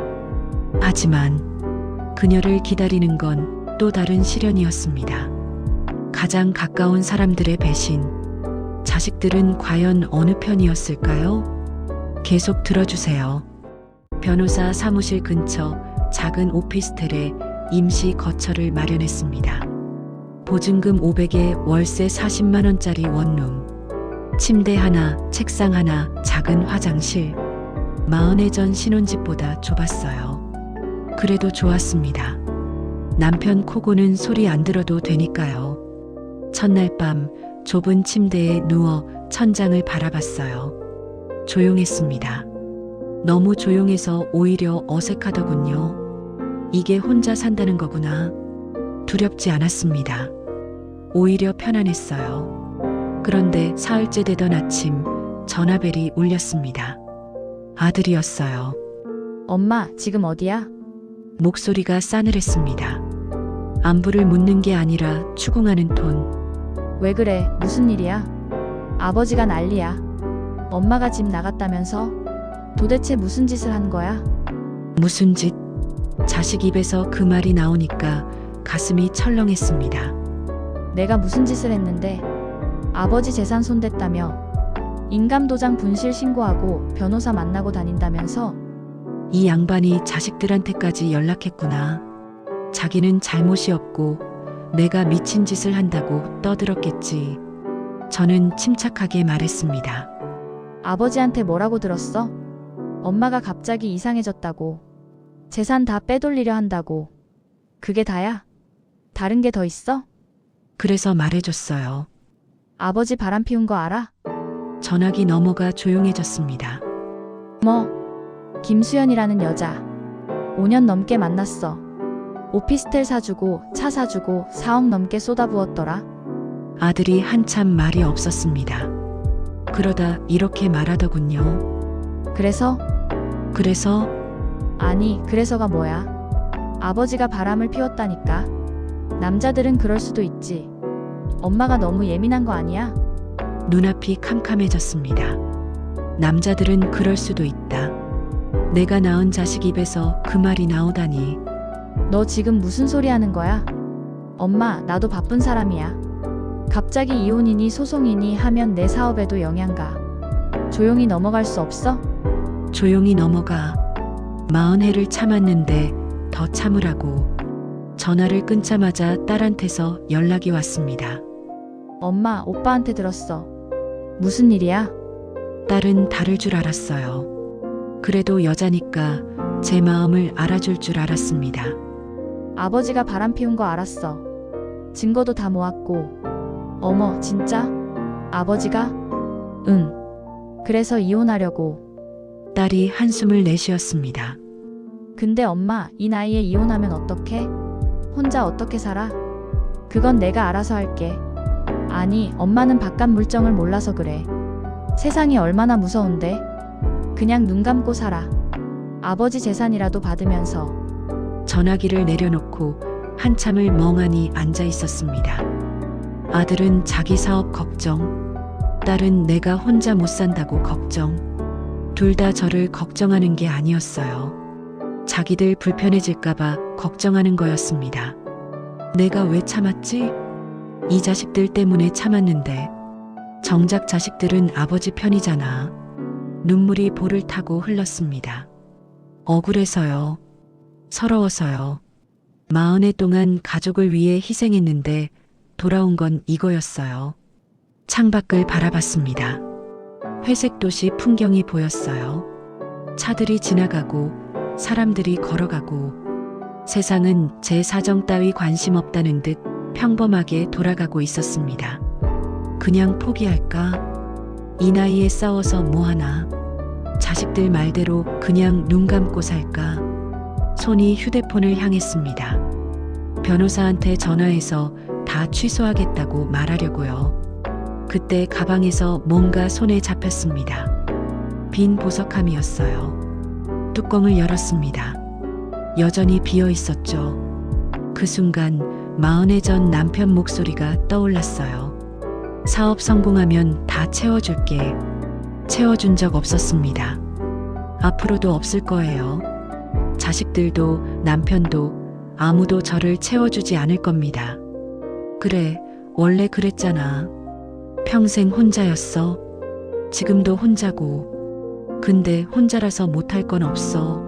Speaker 2: 하지만 그녀를 기다리는 건 또 다른 시련이었습니다. 가장 가까운 사람들의 배신. 자식들은 과연 어느 편이었을까요? 계속 들어주세요. 변호사 사무실 근처 작은 오피스텔에 임시 거처를 마련했습니다. 보증금 500에 월세 40만 원짜리 원룸. 침대 하나, 책상 하나, 작은 화장실. 40해 전 신혼집보다 좁았어요. 그래도 좋았습니다. 남편 코 고는 소리 안 들어도 되니까요. 첫날 밤 좁은 침대에 누워 천장을 바라봤어요. 조용했습니다. 너무 조용해서 오히려 어색하더군요. 이게 혼자 산다는 거구나. 두렵지 않았습니다. 오히려 편안했어요. 그런데 사흘째 되던 아침 전화벨이 울렸습니다. 아들이었어요.
Speaker 3: 엄마, 지금 어디야?
Speaker 2: 목소리가 싸늘했습니다. 안부를 묻는 게 아니라 추궁하는 톤.
Speaker 3: 왜 그래? 무슨 일이야? 아버지가 난리야. 엄마가 집 나갔다면서? 도대체 무슨 짓을 한 거야?
Speaker 2: 무슨 짓? 자식 입에서 그 말이 나오니까 가슴이 철렁했습니다.
Speaker 3: 내가 무슨 짓을 했는데? 아버지 재산 손댔다며? 인감도장 분실 신고하고 변호사 만나고 다닌다면서?
Speaker 2: 이 양반이 자식들한테까지 연락했구나. 자기는 잘못이 없고 내가 미친 짓을 한다고 떠들었겠지. 저는 침착하게 말했습니다.
Speaker 3: 아버지한테 뭐라고 들었어? 엄마가 갑자기 이상해졌다고. 재산 다 빼돌리려 한다고. 그게 다야? 다른 게 더 있어?
Speaker 2: 그래서 말해줬어요.
Speaker 3: 아버지 바람 피운 거 알아?
Speaker 2: 전화기 넘어가 조용해졌습니다.
Speaker 3: 뭐? 김수연이라는 여자. 5년 넘게 만났어. 오피스텔 사주고 차 사주고 4억 넘게 쏟아부었더라.
Speaker 2: 아들이 한참 말이 없었습니다. 그러다 이렇게 말하더군요.
Speaker 3: 그래서? 아니, 그래서가 뭐야? 아버지가 바람을 피웠다니까. 남자들은 그럴 수도 있지. 엄마가 너무 예민한 거 아니야?
Speaker 2: 눈앞이 캄캄해졌습니다. 남자들은 그럴 수도 있다. 내가 낳은 자식 입에서 그 말이 나오다니.
Speaker 3: 너 지금 무슨 소리 하는 거야? 엄마, 나도 바쁜 사람이야. 갑자기 이혼이니 소송이니 하면 내 사업에도 영향 가. 조용히 넘어갈 수 없어?
Speaker 2: 조용히 넘어가. 40해를 참았는데 더 참으라고. 전화를 끊자마자 딸한테서 연락이 왔습니다.
Speaker 3: 엄마, 오빠한테 들었어. 무슨 일이야?
Speaker 2: 딸은 다를 줄 알았어요. 그래도 여자니까 제 마음을 알아줄 줄 알았습니다.
Speaker 3: 아버지가 바람 피운 거 알았어. 증거도 다 모았고. 어머, 진짜? 아버지가? 응. 그래서 이혼하려고.
Speaker 2: 딸이 한숨을 내쉬었습니다.
Speaker 3: 근데 엄마, 이 나이에 이혼하면 어떡해? 혼자 어떻게 살아? 그건 내가 알아서 할게. 아니, 엄마는 바깥 물정을 몰라서 그래. 세상이 얼마나 무서운데? 그냥 눈 감고 살아. 아버지 재산이라도 받으면서.
Speaker 2: 전화기를 내려놓고 한참을 멍하니 앉아 있었습니다. 아들은 자기 사업 걱정, 딸은 내가 혼자 못 산다고 걱정. 둘 다 저를 걱정하는 게 아니었어요. 자기들 불편해질까봐 걱정하는 거였습니다. 내가 왜 참았지? 이 자식들 때문에 참았는데. 정작 자식들은 아버지 편이잖아. 눈물이 볼을 타고 흘렀습니다. 억울해서요. 서러워서요. 40해 동안 가족을 위해 희생했는데 돌아온 건 이거였어요. 창밖을 바라봤습니다. 회색 도시 풍경이 보였어요. 차들이 지나가고 사람들이 걸어가고 세상은 제 사정 따위 관심 없다는 듯 평범하게 돌아가고 있었습니다. 그냥 포기할까? 이 나이에 싸워서 뭐하나? 자식들 말대로 그냥 눈 감고 살까? 손이 휴대폰을 향했습니다. 변호사한테 전화해서 다 취소하겠다고 말하려고요. 그때 가방에서 뭔가 손에 잡혔습니다. 빈 보석함이었어요. 뚜껑을 열었습니다. 여전히 비어 있었죠. 그 순간 40해 전 남편 목소리가 떠올랐어요. 사업 성공하면 다 채워줄게. 채워준 적 없었습니다. 앞으로도 없을 거예요. 자식들도 남편도 아무도 저를 채워주지 않을 겁니다. 그래, 원래 그랬잖아. 평생 혼자였어. 지금도 혼자고. 근데 혼자라서 못할 건 없어.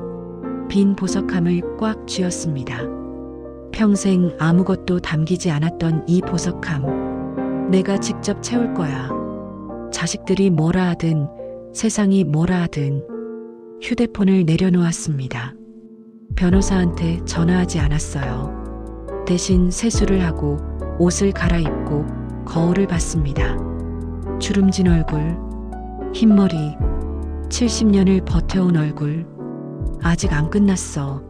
Speaker 2: 빈 보석함을 꽉 쥐었습니다. 평생 아무것도 담기지 않았던 이 보석함. 내가 직접 채울 거야. 자식들이 뭐라 하든 세상이 뭐라 하든. 휴대폰을 내려놓았습니다. 변호사한테 전화하지 않았어요. 대신 세수를 하고 옷을 갈아입고 거울을 봤습니다. 주름진 얼굴, 흰머리, 70년을 버텨온 얼굴. 아직 안 끝났어.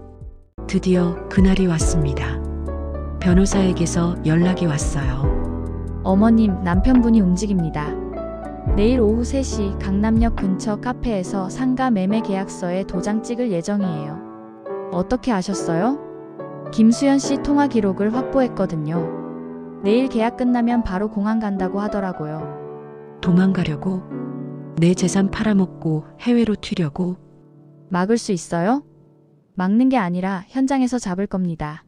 Speaker 2: 드디어 그날이 왔습니다. 변호사에게서 연락이 왔어요.
Speaker 3: 어머님, 남편분이 움직입니다. 내일 오후 3시 강남역 근처 카페에서 상가 매매 계약서에 도장 찍을 예정이에요. 어떻게 아셨어요? 김수연 씨 통화 기록을 확보했거든요. 내일 계약 끝나면 바로 공항 간다고 하더라고요.
Speaker 2: 도망가려고? 내 재산 팔아먹고 해외로 튀려고?
Speaker 3: 막을 수 있어요? 막는 게 아니라 현장에서 잡을 겁니다.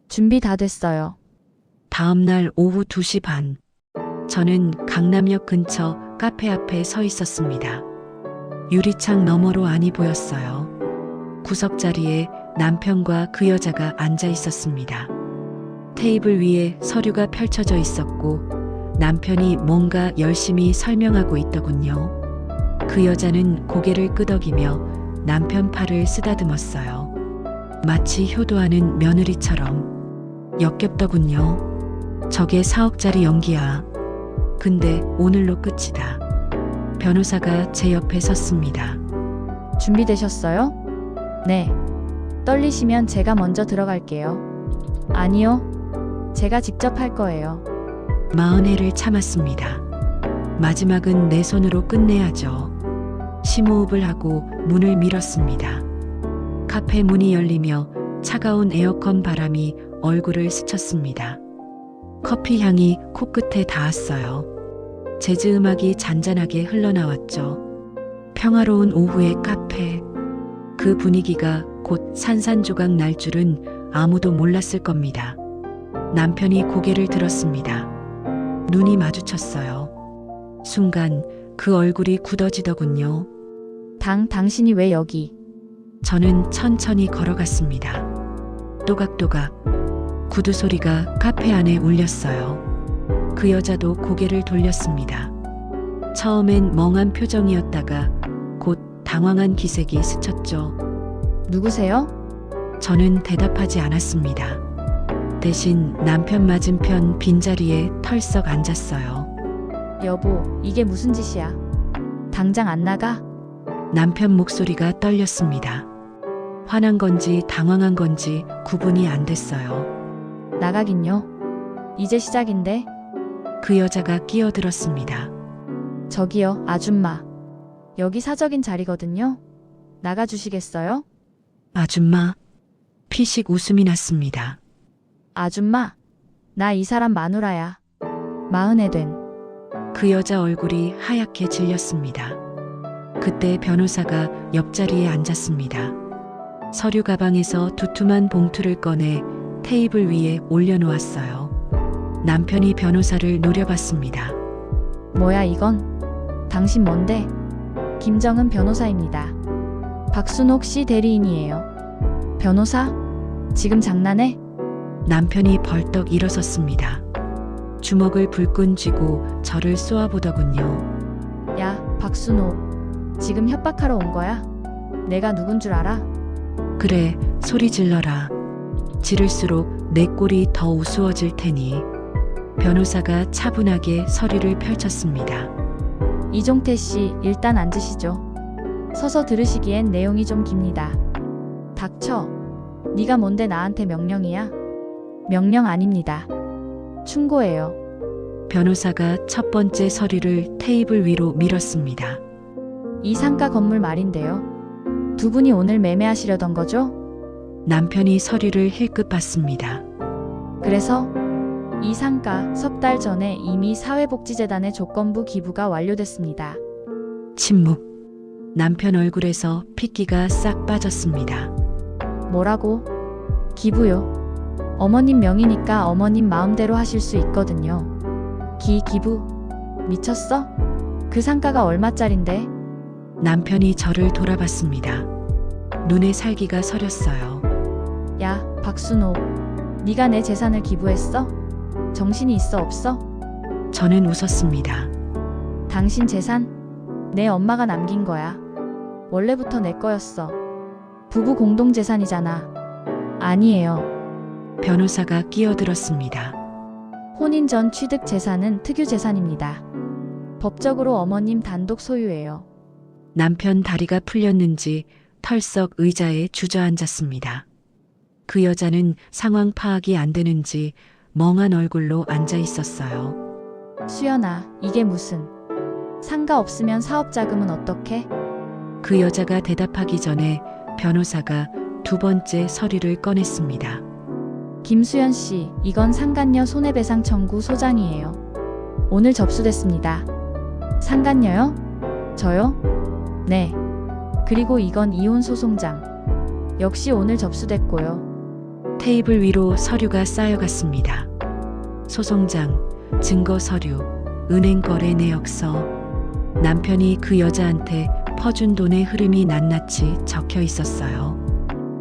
Speaker 3: 준비 다 됐어요.
Speaker 2: 다음 날 오후 2시 반. 저는 강남역 근처 카페 앞에 서 있었습니다. 유리창 너머로 안이 보였어요. 구석자리에 남편과 그 여자가 앉아 있었습니다. 테이블 위에 서류가 펼쳐져 있었고 남편이 뭔가 열심히 설명하고 있더군요. 그 여자는 고개를 끄덕이며 남편 팔을 쓰다듬었어요. 마치 효도하는 며느리처럼. 역겹더군요. 저게 4억짜리 연기야. 근데 오늘로 끝이다. 변호사가 제 옆에 섰습니다.
Speaker 3: 준비되셨어요? 네. 떨리시면 제가 먼저 들어갈게요. 아니요. 제가 직접 할 거예요.
Speaker 2: 마흔회를 참았습니다. 마지막은 내 손으로 끝내야죠. 심호흡을 하고 문을 밀었습니다. 카페 문이 열리며 차가운 에어컨 바람이 얼굴을 스쳤습니다. 커피 향이 코끝에 닿았어요. 재즈 음악이 잔잔하게 흘러나왔죠. 평화로운 오후의 카페. 그 분위기가 곧 산산조각 날 줄은 아무도 몰랐을 겁니다. 남편이 고개를 들었습니다. 눈이 마주쳤어요. 순간 그 얼굴이 굳어지더군요.
Speaker 3: 당신이 왜 여기?
Speaker 2: 저는 천천히 걸어갔습니다. 또각또각 구두 소리가 카페 안에 울렸어요. 그 여자도 고개를 돌렸습니다. 처음엔 멍한 표정이었다가 곧 당황한 기색이 스쳤죠.
Speaker 3: 누구세요?
Speaker 2: 저는 대답하지 않았습니다. 대신 남편 맞은편 빈자리에 털썩 앉았어요.
Speaker 3: 여보, 이게 무슨 짓이야? 당장 안 나가?
Speaker 2: 남편 목소리가 떨렸습니다. 화난 건지 당황한 건지 구분이 안 됐어요.
Speaker 3: 나가긴요. 이제 시작인데.
Speaker 2: 그 여자가 끼어들었습니다.
Speaker 3: 저기요, 아줌마. 여기 사적인 자리거든요. 나가주시겠어요?
Speaker 2: 아줌마. 피식 웃음이 났습니다.
Speaker 3: 아줌마, 나 이 사람 마누라야. 마흔에 된.
Speaker 2: 그 여자 얼굴이 하얗게 질렸습니다. 그때 변호사가 옆자리에 앉았습니다. 서류 가방에서 두툼한 봉투를 꺼내 테이블 위에 올려놓았어요. 남편이 변호사를 노려봤습니다.
Speaker 3: 뭐야 이건? 당신 뭔데? 김정은 변호사입니다. 박순옥 씨 대리인이에요. 변호사? 지금 장난해?
Speaker 2: 남편이 벌떡 일어섰습니다. 주먹을 불끈 쥐고 저를 쏘아보더군요.
Speaker 3: 야, 박순옥. 지금 협박하러 온 거야? 내가 누군 줄 알아?
Speaker 2: 그래, 소리 질러라. 지를수록 내 꼴이 더 우스워질 테니. 변호사가 차분하게 서류를 펼쳤습니다.
Speaker 3: 이종태 씨, 일단 앉으시죠. 서서 들으시기엔 내용이 좀 깁니다. 닥쳐. 네가 뭔데 나한테 명령이야? 명령 아닙니다. 충고예요.
Speaker 2: 변호사가 첫 번째 서류를 테이블 위로 밀었습니다.
Speaker 3: 이 상가 건물 말인데요. 두 분이 오늘 매매하시려던 거죠?
Speaker 2: 남편이 서류를 힐끗 봤습니다.
Speaker 3: 그래서 이 상가 석 달 전에 이미 사회복지재단에 조건부 기부가 완료됐습니다.
Speaker 2: 침묵. 남편 얼굴에서 핏기가 싹 빠졌습니다.
Speaker 3: 뭐라고? 기부요. 어머님 명의니까 어머님 마음대로 하실 수 있거든요. 기부? 미쳤어? 그 상가가 얼마짜린데?
Speaker 2: 남편이 저를 돌아봤습니다. 눈에 살기가 서렸어요.
Speaker 3: 야, 박순옥. 네가 내 재산을 기부했어? 정신이 있어 없어?
Speaker 2: 저는 웃었습니다.
Speaker 3: 당신 재산? 내 엄마가 남긴 거야. 원래부터 내 거였어. 부부 공동 재산이잖아. 아니에요.
Speaker 2: 변호사가 끼어들었습니다.
Speaker 3: 혼인 전 취득 재산은 특유 재산입니다. 법적으로 어머님 단독 소유예요.
Speaker 2: 남편 다리가 풀렸는지 털썩 의자에 주저앉았습니다. 그 여자는 상황 파악이 안 되는지 멍한 얼굴로 앉아 있었어요.
Speaker 3: 수연아, 이게 무슨. 상가 없으면 사업 자금은 어떻게?
Speaker 2: 그 여자가 대답하기 전에 변호사가 두 번째 서류를 꺼냈습니다.
Speaker 3: 김수연 씨, 이건 상간녀 손해배상 청구 소장이에요. 오늘 접수됐습니다. 상간녀요? 저요? 네. 그리고 이건 이혼 소송장. 역시 오늘 접수됐고요.
Speaker 2: 테이블 위로 서류가 쌓여갔습니다. 소송장, 증거 서류, 은행 거래 내역서. 남편이 그 여자한테 퍼준 돈의 흐름이 낱낱이 적혀 있었어요.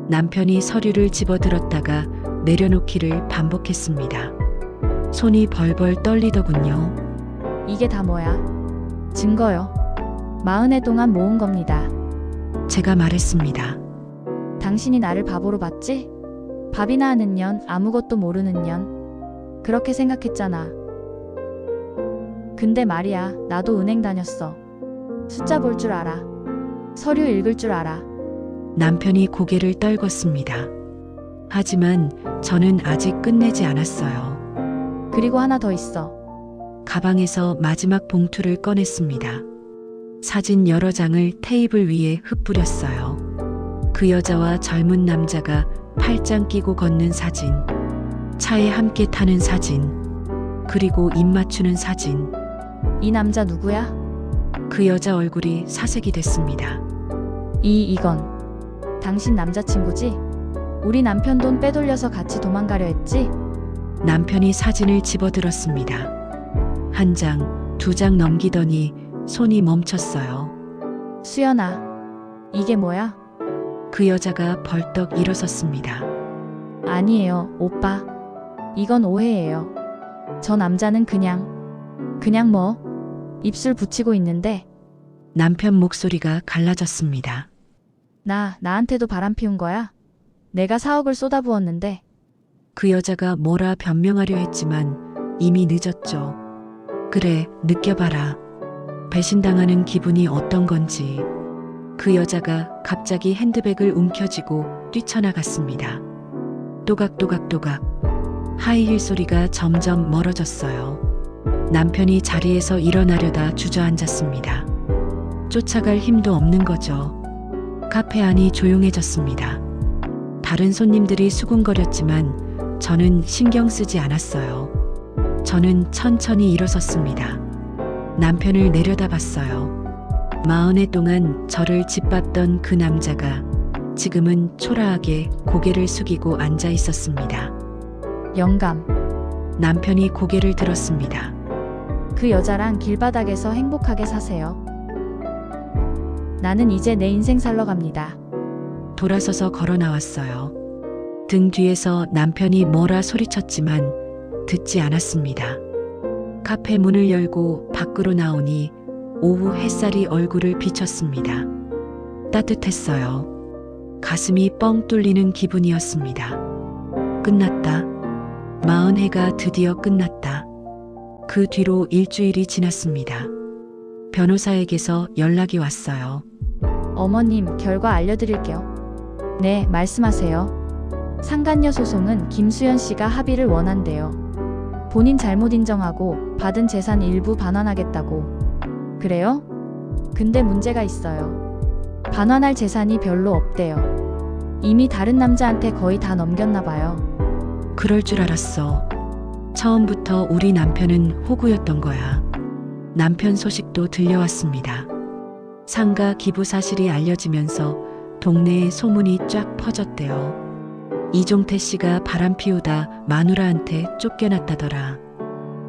Speaker 2: 남편이 서류를 집어들었다가 내려놓기를 반복했습니다. 손이 벌벌 떨리더군요.
Speaker 3: 이게 다 뭐야? 증거요. 40해 동안 모은 겁니다.
Speaker 2: 제가 말했습니다.
Speaker 3: 당신이 나를 바보로 봤지? 밥이나 하는 년, 아무것도 모르는 년. 그렇게 생각했잖아. 근데 말이야, 나도 은행 다녔어. 숫자 볼 줄 알아. 서류 읽을 줄 알아.
Speaker 2: 남편이 고개를 떨궜습니다. 하지만 저는 아직 끝내지 않았어요.
Speaker 3: 그리고 하나 더 있어.
Speaker 2: 가방에서 마지막 봉투를 꺼냈습니다. 사진 여러 장을 테이블 위에 흩뿌렸어요. 그 여자와 젊은 남자가 팔짱 끼고 걷는 사진, 차에 함께 타는 사진, 그리고 입 맞추는 사진.
Speaker 3: 이 남자 누구야?
Speaker 2: 그 여자 얼굴이 사색이 됐습니다.
Speaker 3: 이건 당신 남자친구지? 우리 남편 돈 빼돌려서 같이 도망가려 했지?
Speaker 2: 남편이 사진을 집어들었습니다. 한 장, 두 장 넘기더니 손이 멈췄어요.
Speaker 3: 수연아, 이게 뭐야?
Speaker 2: 그 여자가 벌떡 일어섰습니다.
Speaker 3: 아니에요, 오빠. 이건 오해예요. 저 남자는 그냥 뭐? 입술 붙이고 있는데.
Speaker 2: 남편 목소리가 갈라졌습니다.
Speaker 3: 나한테도 바람 피운 거야? 내가 4억을 쏟아부었는데.
Speaker 2: 그 여자가 뭐라 변명하려 했지만 이미 늦었죠. 그래, 느껴봐라. 배신당하는 기분이 어떤 건지. 그 여자가 갑자기 핸드백을 움켜쥐고 뛰쳐나갔습니다. 또각또각또각. 하이힐 소리가 점점 멀어졌어요. 남편이 자리에서 일어나려다 주저앉았습니다. 쫓아갈 힘도 없는 거죠. 카페 안이 조용해졌습니다. 다른 손님들이 수군거렸지만 저는 신경 쓰지 않았어요. 저는 천천히 일어섰습니다. 남편을 내려다봤어요. 40해 동안 저를 짓밟던 그 남자가 지금은 초라하게 고개를 숙이고 앉아 있었습니다.
Speaker 3: 영감.
Speaker 2: 남편이 고개를 들었습니다.
Speaker 3: 그 여자랑 길바닥에서 행복하게 사세요. 나는 이제 내 인생 살러 갑니다.
Speaker 2: 돌아서서 걸어 나왔어요. 등 뒤에서 남편이 뭐라 소리쳤지만 듣지 않았습니다. 카페 문을 열고 밖으로 나오니 오후 햇살이 얼굴을 비쳤습니다. 따뜻했어요. 가슴이 뻥 뚫리는 기분이었습니다. 끝났다. 40해가 드디어 끝났다. 그 뒤로 일주일이 지났습니다. 변호사에게서 연락이 왔어요.
Speaker 3: 어머님, 결과 알려드릴게요. 네, 말씀하세요. 상간녀 소송은 김수연 씨가 합의를 원한대요. 본인 잘못 인정하고 받은 재산 일부 반환하겠다고. 그래요? 근데 문제가 있어요. 반환할 재산이 별로 없대요. 이미 다른 남자한테 거의 다 넘겼나 봐요.
Speaker 2: 그럴 줄 알았어. 처음부터 우리 남편은 호구였던 거야. 남편 소식도 들려왔습니다. 상가 기부 사실이 알려지면서 동네에 소문이 쫙 퍼졌대요. 이종태 씨가 바람 피우다 마누라한테 쫓겨났다더라.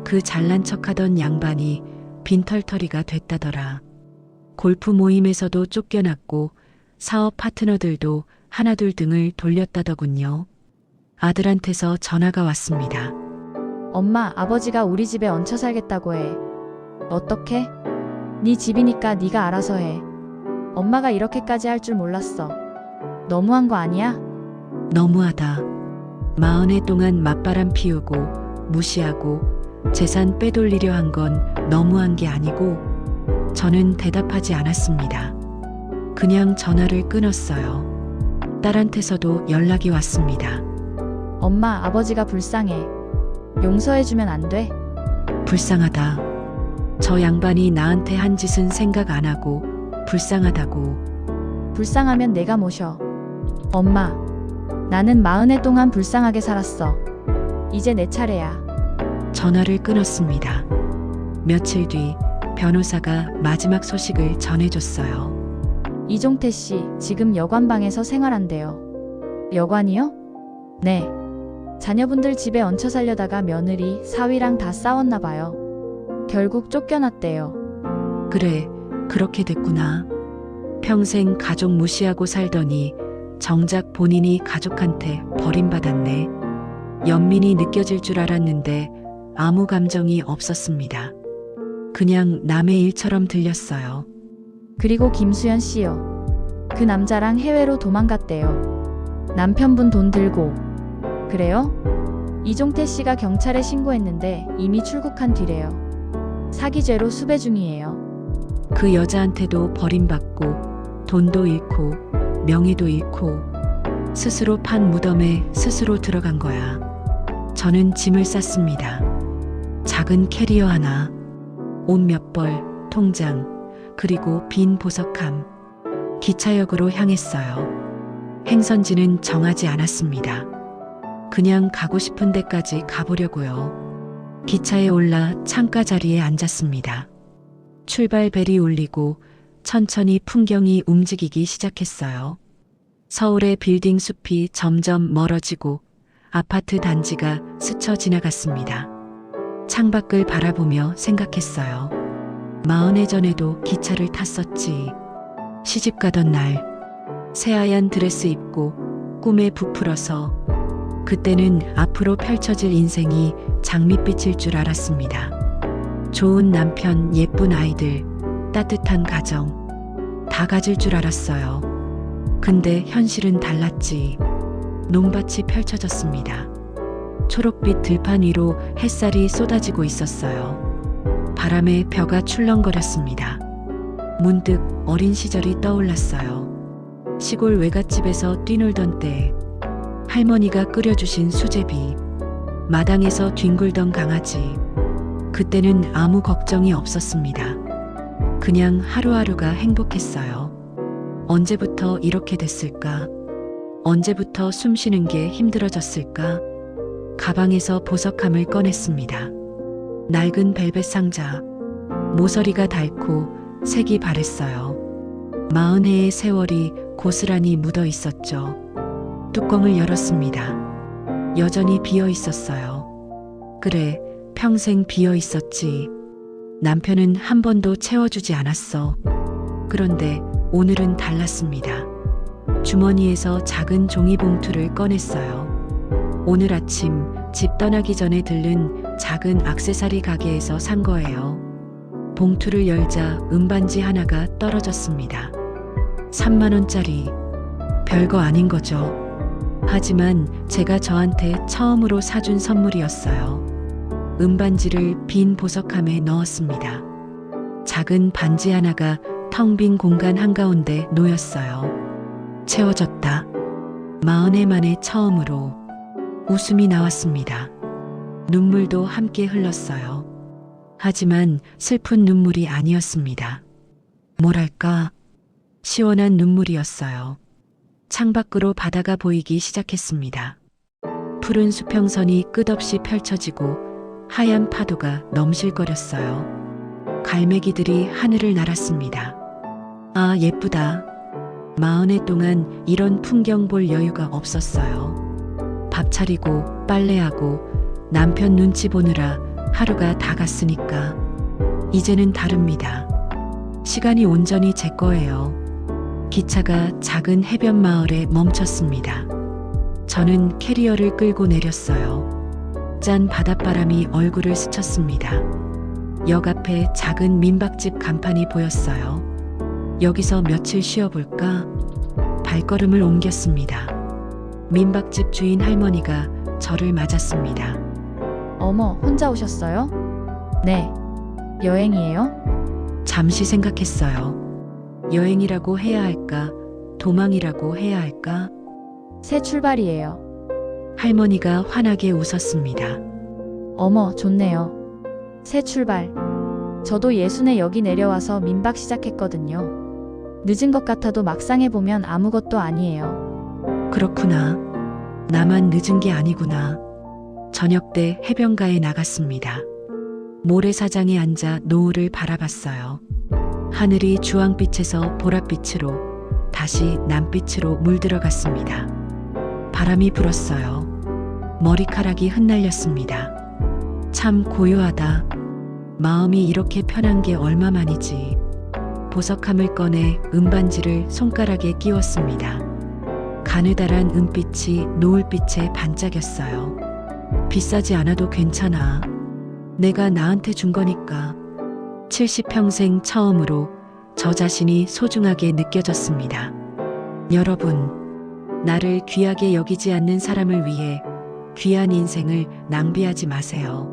Speaker 2: 그 잘난 척하던 양반이 빈털터리가 됐다더라. 골프 모임에서도 쫓겨났고 사업 파트너들도 하나둘 등을 돌렸다더군요. 아들한테서 전화가 왔습니다.
Speaker 3: 엄마, 아버지가 우리 집에 얹혀 살겠다고 해. 어떻게? 네 집이니까 네가 알아서 해. 엄마가 이렇게까지 할 줄 몰랐어. 너무한 거 아니야?
Speaker 2: 너무하다. 40해 동안 맞바람 피우고 무시하고 재산 빼돌리려 한 건 너무한 게 아니고 저는 대답하지 않았습니다. 그냥 전화를 끊었어요. 딸한테서도 연락이 왔습니다.
Speaker 3: 엄마, 아버지가 불쌍해. 용서해주면 안 돼?
Speaker 2: 불쌍하다. 저 양반이 나한테 한 짓은 생각 안 하고 불쌍하다고.
Speaker 3: 불쌍하면 내가 모셔. 엄마, 나는 40해 동안 불쌍하게 살았어. 이제 내 차례야.
Speaker 2: 전화를 끊었습니다. 며칠 뒤 변호사가 마지막 소식을 전해줬어요.
Speaker 3: 이종태 씨, 지금 여관방에서 생활한대요. 여관이요? 네. 자녀분들 집에 얹혀 살려다가 며느리, 사위랑 다 싸웠나 봐요. 결국 쫓겨났대요.
Speaker 2: 그래, 그렇게 됐구나. 평생 가족 무시하고 살더니 정작 본인이 가족한테 버림받았네. 연민이 느껴질 줄 알았는데 아무 감정이 없었습니다. 그냥 남의 일처럼 들렸어요.
Speaker 3: 그리고 김수연 씨요. 그 남자랑 해외로 도망갔대요. 남편분 돈 들고. 그래요? 이종태 씨가 경찰에 신고했는데 이미 출국한 뒤래요. 사기죄로 수배 중이에요.
Speaker 2: 그 여자한테도 버림받고 돈도 잃고 명예도 잃고 스스로 판 무덤에 스스로 들어간 거야. 저는 짐을 쌌습니다. 작은 캐리어 하나, 옷 몇 벌, 통장, 그리고 빈 보석함. 기차역으로 향했어요. 행선지는 정하지 않았습니다. 그냥 가고 싶은 데까지 가보려고요. 기차에 올라 창가 자리에 앉았습니다. 출발벨이 울리고 천천히 풍경이 움직이기 시작했어요. 서울의 빌딩 숲이 점점 멀어지고 아파트 단지가 스쳐 지나갔습니다. 창밖을 바라보며 생각했어요. 40해 전에도 기차를 탔었지. 시집 가던 날 새하얀 드레스 입고 꿈에 부풀어서 그때는 앞으로 펼쳐질 인생이 장밋빛일 줄 알았습니다. 좋은 남편, 예쁜 아이들, 따뜻한 가정 다 가질 줄 알았어요. 근데 현실은 달랐지. 논밭이 펼쳐졌습니다. 초록빛 들판 위로 햇살이 쏟아지고 있었어요. 바람에 벼가 출렁거렸습니다. 문득 어린 시절이 떠올랐어요. 시골 외갓집에서 뛰놀던 때 할머니가 끓여주신 수제비, 마당에서 뒹굴던 강아지. 그때는 아무 걱정이 없었습니다. 그냥 하루하루가 행복했어요. 언제부터 이렇게 됐을까? 언제부터 숨 쉬는 게 힘들어졌을까? 가방에서 보석함을 꺼냈습니다. 낡은 벨벳 상자, 모서리가 닳고 색이 바랬어요. 40해의 세월이 고스란히 묻어 있었죠. 뚜껑을 열었습니다. 여전히 비어 있었어요. 그래, 평생 비어 있었지. 남편은 한 번도 채워주지 않았어. 그런데 오늘은 달랐습니다. 주머니에서 작은 종이봉투를 꺼냈어요. 오늘 아침 집 떠나기 전에 들른 작은 액세서리 가게에서 산 거예요. 봉투를 열자 은반지 하나가 떨어졌습니다. 3만 원짜리. 별거 아닌 거죠. 하지만 제가 저한테 처음으로 사준 선물이었어요. 은반지를 빈 보석함에 넣었습니다. 작은 반지 하나가 텅 빈 공간 한가운데 놓였어요. 채워졌다. 40해 만에 처음으로 웃음이 나왔습니다. 눈물도 함께 흘렀어요. 하지만 슬픈 눈물이 아니었습니다. 뭐랄까, 시원한 눈물이었어요. 창밖으로 바다가 보이기 시작했습니다. 푸른 수평선이 끝없이 펼쳐지고 하얀 파도가 넘실거렸어요. 갈매기들이 하늘을 날았습니다. 아, 예쁘다. 40해 동안 이런 풍경 볼 여유가 없었어요. 밥 차리고 빨래하고 남편 눈치 보느라 하루가 다 갔으니까 이제는 다릅니다. 시간이 온전히 제 거예요. 기차가 작은 해변 마을에 멈췄습니다. 저는 캐리어를 끌고 내렸어요. 짠 바닷바람이 얼굴을 스쳤습니다. 역 앞에 작은 민박집 간판이 보였어요. 여기서 며칠 쉬어볼까? 발걸음을 옮겼습니다. 민박집 주인 할머니가 저를 맞았습니다.
Speaker 3: 어머, 혼자 오셨어요? 네. 여행이에요?
Speaker 2: 잠시 생각했어요. 여행이라고 해야 할까? 도망이라고 해야 할까?
Speaker 3: 새 출발이에요.
Speaker 2: 할머니가 환하게 웃었습니다.
Speaker 3: 어머, 좋네요. 새 출발. 저도 예순에 여기 내려와서 민박 시작했거든요. 늦은 것 같아도 막상 해보면 아무것도 아니에요.
Speaker 2: 그렇구나. 나만 늦은 게 아니구나. 저녁 때 해변가에 나갔습니다. 모래사장에 앉아 노을을 바라봤어요. 하늘이 주황빛에서 보랏빛으로 다시 남빛으로 물들어갔습니다. 바람이 불었어요. 머리카락이 흩날렸습니다. 참 고요하다. 마음이 이렇게 편한 게 얼마만이지. 보석함을 꺼내 은반지를 손가락에 끼웠습니다. 가느다란 은빛이 노을빛에 반짝였어요. 비싸지 않아도 괜찮아. 내가 나한테 준 거니까. 70평생 처음으로 저 자신이 소중하게 느껴졌습니다. 여러분, 나를 귀하게 여기지 않는 사람을 위해 귀한 인생을 낭비하지 마세요.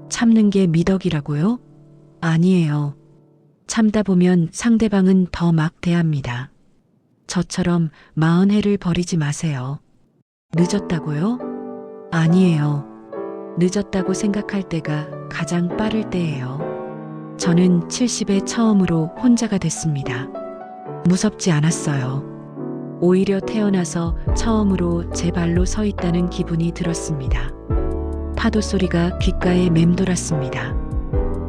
Speaker 2: 참는 게 미덕이라고요? 아니에요. 참다 보면 상대방은 더 막 대합니다. 저처럼 40해를 버리지 마세요. 늦었다고요? 아니에요. 늦었다고 생각할 때가 가장 빠를 때예요. 저는 70에 처음으로 혼자가 됐습니다. 무섭지 않았어요. 오히려 태어나서 처음으로 제 발로 서 있다는 기분이 들었습니다. 파도 소리가 귓가에 맴돌았습니다.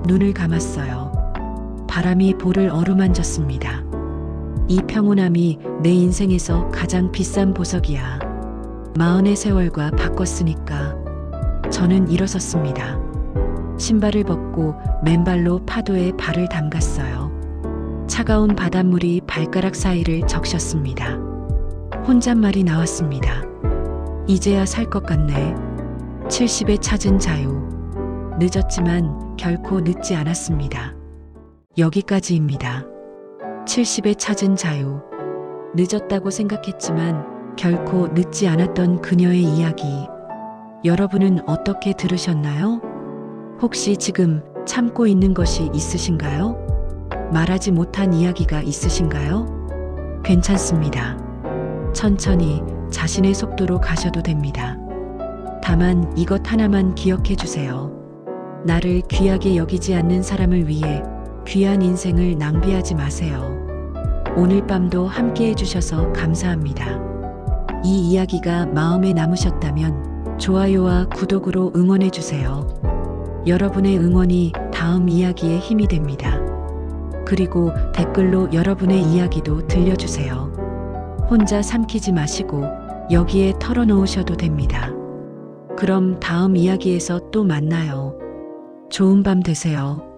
Speaker 2: 눈을 감았어요. 바람이 볼을 어루만졌습니다. 이 평온함이 내 인생에서 가장 비싼 보석이야. 40의 세월과 바꿨으니까. 저는 일어섰습니다. 신발을 벗고 맨발로 파도에 발을 담갔어요. 차가운 바닷물이 발가락 사이를 적셨습니다. 혼잣말이 나왔습니다. 이제야 살 것 같네. 70에 찾은 자유. 늦었지만 결코 늦지 않았습니다. 여기까지입니다. 70에 찾은 자유. 늦었다고 생각했지만 결코 늦지 않았던 그녀의 이야기. 여러분은 어떻게 들으셨나요? 혹시 지금 참고 있는 것이 있으신가요? 말하지 못한 이야기가 있으신가요? 괜찮습니다. 천천히 자신의 속도로 가셔도 됩니다. 다만 이것 하나만 기억해 주세요. 나를 귀하게 여기지 않는 사람을 위해 귀한 인생을 낭비하지 마세요. 오늘 밤도 함께 해주셔서 감사합니다. 이 이야기가 마음에 남으셨다면 좋아요와 구독으로 응원해주세요. 여러분의 응원이 다음 이야기에 힘이 됩니다. 그리고 댓글로 여러분의 이야기도 들려주세요. 혼자 삼키지 마시고 여기에 털어놓으셔도 됩니다. 그럼 다음 이야기에서 또 만나요. 좋은 밤 되세요.